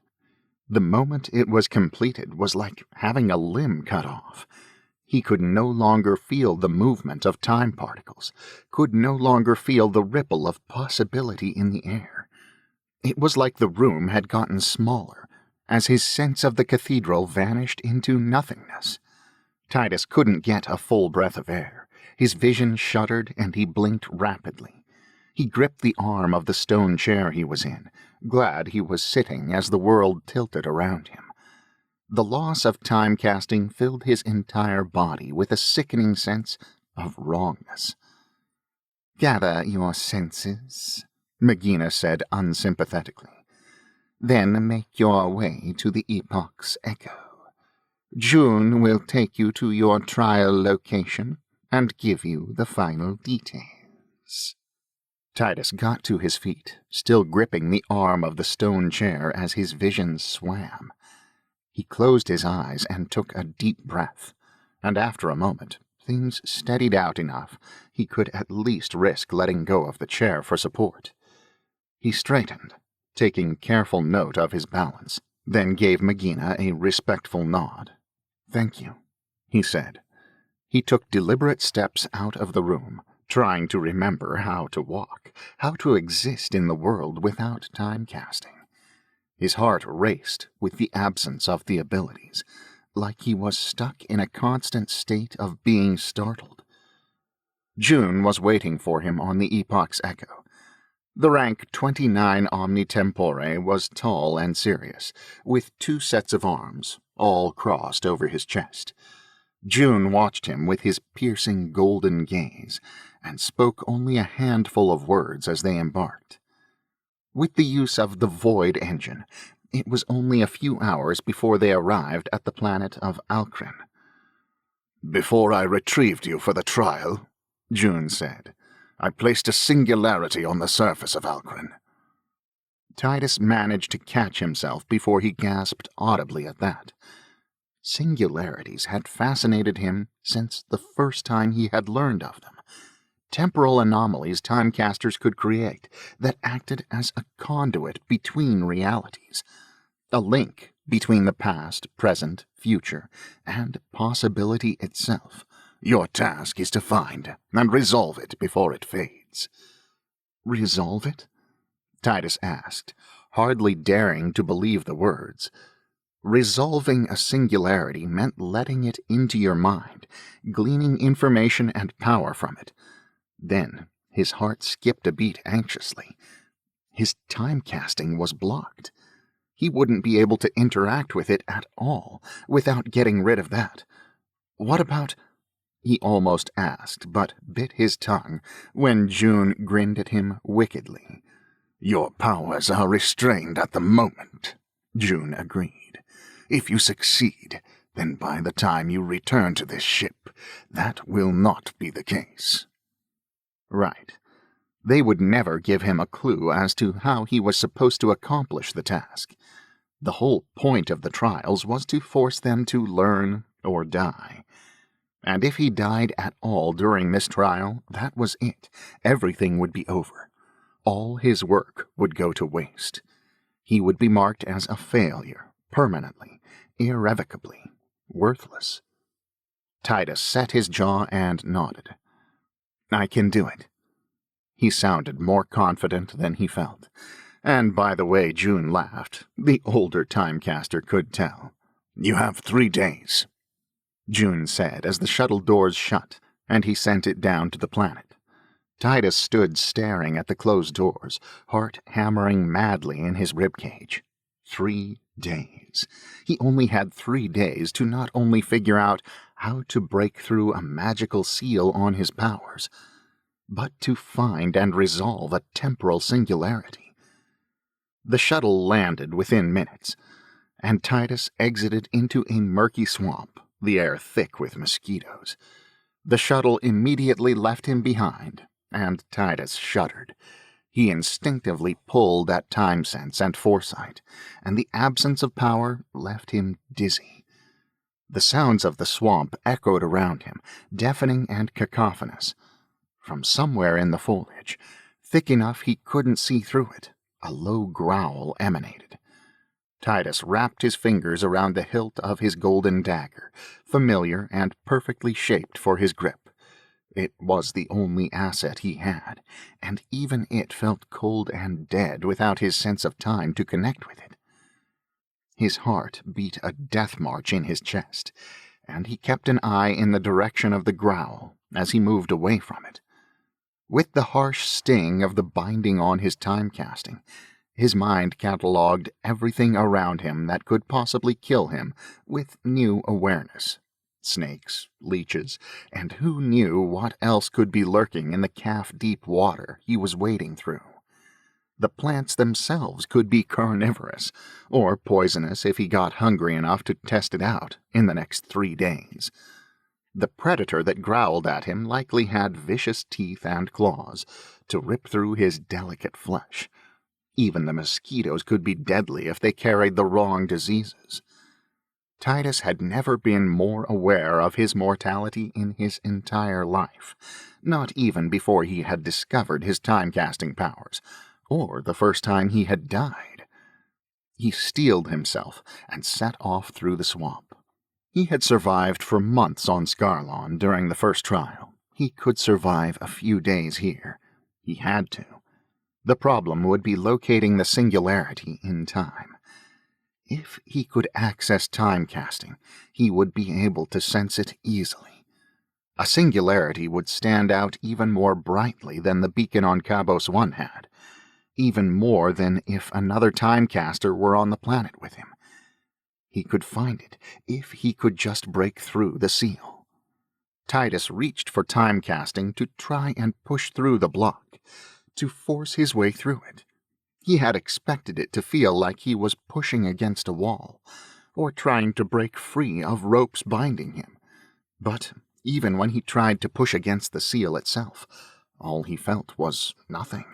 The moment it was completed was like having a limb cut off. He could no longer feel the movement of time particles, could no longer feel the ripple of possibility in the air. It was like the room had gotten smaller, as his sense of the cathedral vanished into nothingness. Tidus couldn't get a full breath of air. His vision shuddered, and he blinked rapidly. He gripped the arm of the stone chair he was in, glad he was sitting as the world tilted around him. The loss of time-casting filled his entire body with a sickening sense of wrongness. "Gather your senses," Magina said unsympathetically. "Then make your way to the Epoch's Echo. June will take you to your trial location and give you the final details." Tidus got to his feet, still gripping the arm of the stone chair as his vision swam. He closed his eyes and took a deep breath, and after a moment, things steadied out enough he could at least risk letting go of the chair for support. He straightened, taking careful note of his balance, then gave Magina a respectful nod. "Thank you," he said. He took deliberate steps out of the room, trying to remember how to walk, how to exist in the world without time-casting. His heart raced with the absence of the abilities, like he was stuck in a constant state of being startled. June was waiting for him on the Epoch's Echo. The rank 29 Omni Tempore was tall and serious, with 2 sets of arms, all crossed over his chest. June watched him with his piercing golden gaze, and spoke only a handful of words as they embarked. With the use of the Void engine, it was only a few hours before they arrived at the planet of Alcrin. "Before I retrieved you for the trial," June said, "I placed a singularity on the surface of Alcrin." Tidus managed to catch himself before he gasped audibly at that. Singularities had fascinated him since the first time he had learned of them. Temporal anomalies Timecasters could create that acted as a conduit between realities, a link between the past, present, future, and possibility itself. "Your task is to find and resolve it before it fades." "Resolve it?" Tidus asked, hardly daring to believe the words. Resolving a singularity meant letting it into your mind, gleaning information and power from it. Then his heart skipped a beat anxiously. His time-casting was blocked. He wouldn't be able to interact with it at all without getting rid of that. What about... He almost asked, but bit his tongue when June grinned at him wickedly. "Your powers are restrained at the moment," June agreed. "If you succeed, then by the time you return to this ship, that will not be the case." Right. They would never give him a clue as to how he was supposed to accomplish the task. The whole point of the trials was to force them to learn or die. And if he died at all during this trial, that was it. Everything would be over. All his work would go to waste. He would be marked as a failure, permanently, irrevocably, worthless. Tidus set his jaw and nodded. "I can do it." He sounded more confident than he felt. And by the way June laughed, the older Timecaster could tell. "You have 3 days. June said as the shuttle doors shut, and he sent it down to the planet. Tidus stood staring at the closed doors, heart hammering madly in his ribcage. 3 days. He only had 3 days to not only figure out how to break through a magical seal on his powers, but to find and resolve a temporal singularity. The shuttle landed within minutes, and Tidus exited into a murky swamp, the air thick with mosquitoes. The shuttle immediately left him behind, and Tidus shuddered. He instinctively pulled at time sense and foresight, and the absence of power left him dizzy. The sounds of the swamp echoed around him, deafening and cacophonous. From somewhere in the foliage, thick enough he couldn't see through it, a low growl emanated. Tidus wrapped his fingers around the hilt of his golden dagger, familiar and perfectly shaped for his grip. It was the only asset he had, and even it felt cold and dead without his sense of time to connect with it. His heart beat a death march in his chest, and he kept an eye in the direction of the growl as he moved away from it. With the harsh sting of the binding on his time-casting, his mind catalogued everything around him that could possibly kill him with new awareness. Snakes, leeches, and who knew what else could be lurking in the calf-deep water he was wading through. The plants themselves could be carnivorous, or poisonous if he got hungry enough to test it out in the next 3 days. The predator that growled at him likely had vicious teeth and claws to rip through his delicate flesh. Even the mosquitoes could be deadly if they carried the wrong diseases. Tidus had never been more aware of his mortality in his entire life, not even before he had discovered his time-casting powers, or the first time he had died. He steeled himself and set off through the swamp. He had survived for months on Scarlon during the first trial. He could survive a few days here. He had to. The problem would be locating the singularity in time. If he could access time casting, he would be able to sense it easily. A singularity would stand out even more brightly than the beacon on Cabos 1 had, even more than if another timecaster were on the planet with him. He could find it if he could just break through the seal. Tidus reached for timecasting to try and push through the block, to force his way through it. He had expected it to feel like he was pushing against a wall, or trying to break free of ropes binding him. But even when he tried to push against the seal itself, all he felt was nothing.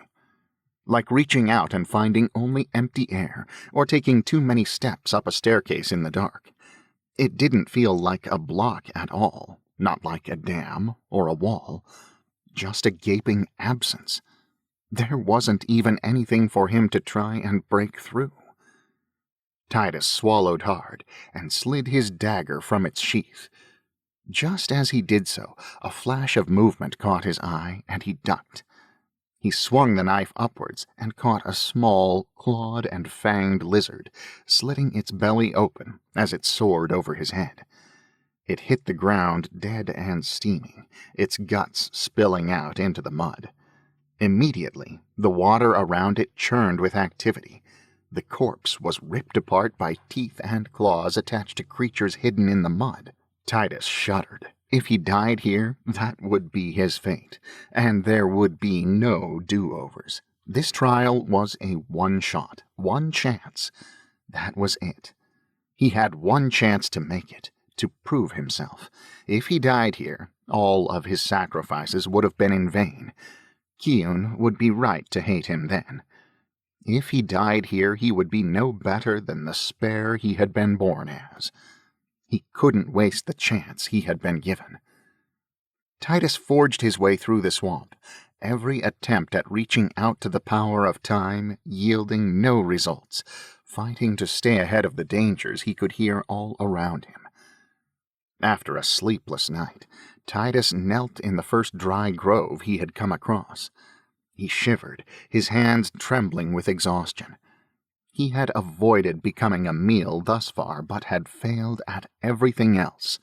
Like reaching out and finding only empty air, or taking too many steps up a staircase in the dark. It didn't feel like a block at all, not like a dam or a wall, just a gaping absence. There wasn't even anything for him to try and break through. Tidus swallowed hard and slid his dagger from its sheath. Just as he did so, a flash of movement caught his eye, and he ducked. He swung the knife upwards and caught a small, clawed and fanged lizard, slitting its belly open as it soared over his head. It hit the ground dead and steaming, its guts spilling out into the mud. Immediately, the water around it churned with activity. The corpse was ripped apart by teeth and claws attached to creatures hidden in the mud. Tidus shuddered. If he died here, that would be his fate, and there would be no do-overs. This trial was a one-shot, one chance. That was it. He had one chance to make it, to prove himself. If he died here, all of his sacrifices would have been in vain. Kiun would be right to hate him then. If he died here, he would be no better than the spare he had been born as. He couldn't waste the chance he had been given. Tidus forged his way through the swamp, every attempt at reaching out to the power of time yielding no results, fighting to stay ahead of the dangers he could hear all around him. After a sleepless night, Tidus knelt in the first dry grove he had come across. He shivered, his hands trembling with exhaustion. He had avoided becoming a meal thus far, but had failed at everything else.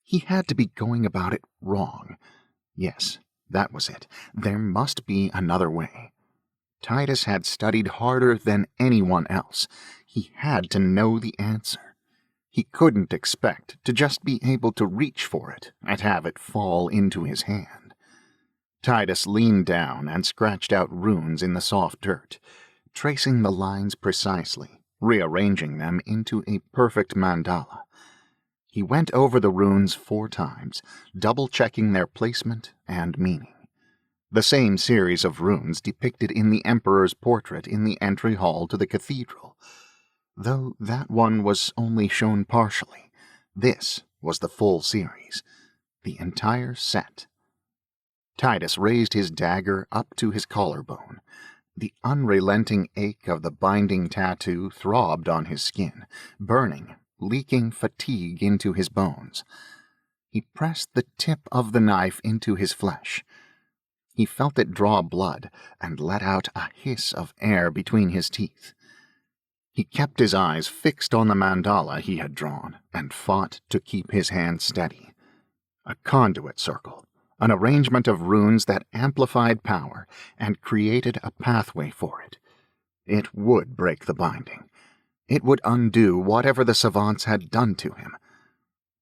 He had to be going about it wrong. Yes, that was it. There must be another way. Tidus had studied harder than anyone else. He had to know the answer. He couldn't expect to just be able to reach for it and have it fall into his hand. Tidus leaned down and scratched out runes in the soft dirt, tracing the lines precisely, rearranging them into a perfect mandala. He went over the runes 4 times, double-checking their placement and meaning. The same series of runes depicted in the Emperor's portrait in the entry hall to the cathedral. Though that one was only shown partially, this was the full series, the entire set. Tidus raised his dagger up to his collarbone. The unrelenting ache of the binding tattoo throbbed on his skin, burning, leaking fatigue into his bones. He pressed the tip of the knife into his flesh. He felt it draw blood and let out a hiss of air between his teeth. He kept his eyes fixed on the mandala he had drawn and fought to keep his hand steady. A conduit circle, an arrangement of runes that amplified power and created a pathway for it. It would break the binding. It would undo whatever the savants had done to him.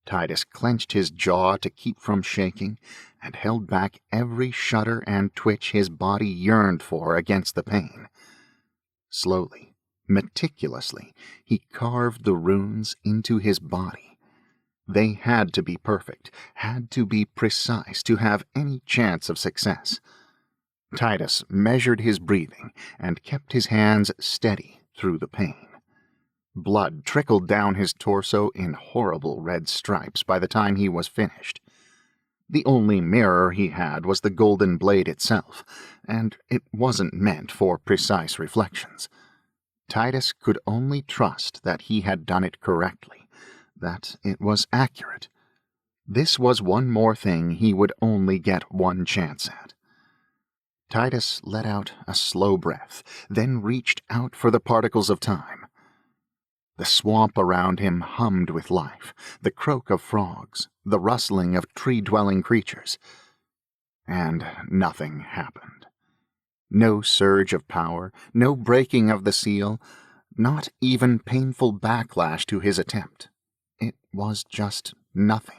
Tidus clenched his jaw to keep from shaking and held back every shudder and twitch his body yearned for against the pain. Slowly, meticulously, he carved the runes into his body. They had to be perfect, had to be precise to have any chance of success. Tidus measured his breathing and kept his hands steady through the pain. Blood trickled down his torso in horrible red stripes by the time he was finished. The only mirror he had was the golden blade itself, and it wasn't meant for precise reflections. Tidus could only trust that he had done it correctly, that it was accurate. This was one more thing he would only get one chance at. Tidus let out a slow breath, then reached out for the particles of time. The swamp around him hummed with life, the croak of frogs, the rustling of tree-dwelling creatures. And nothing happened. No surge of power, no breaking of the seal, not even painful backlash to his attempt. It was just nothing.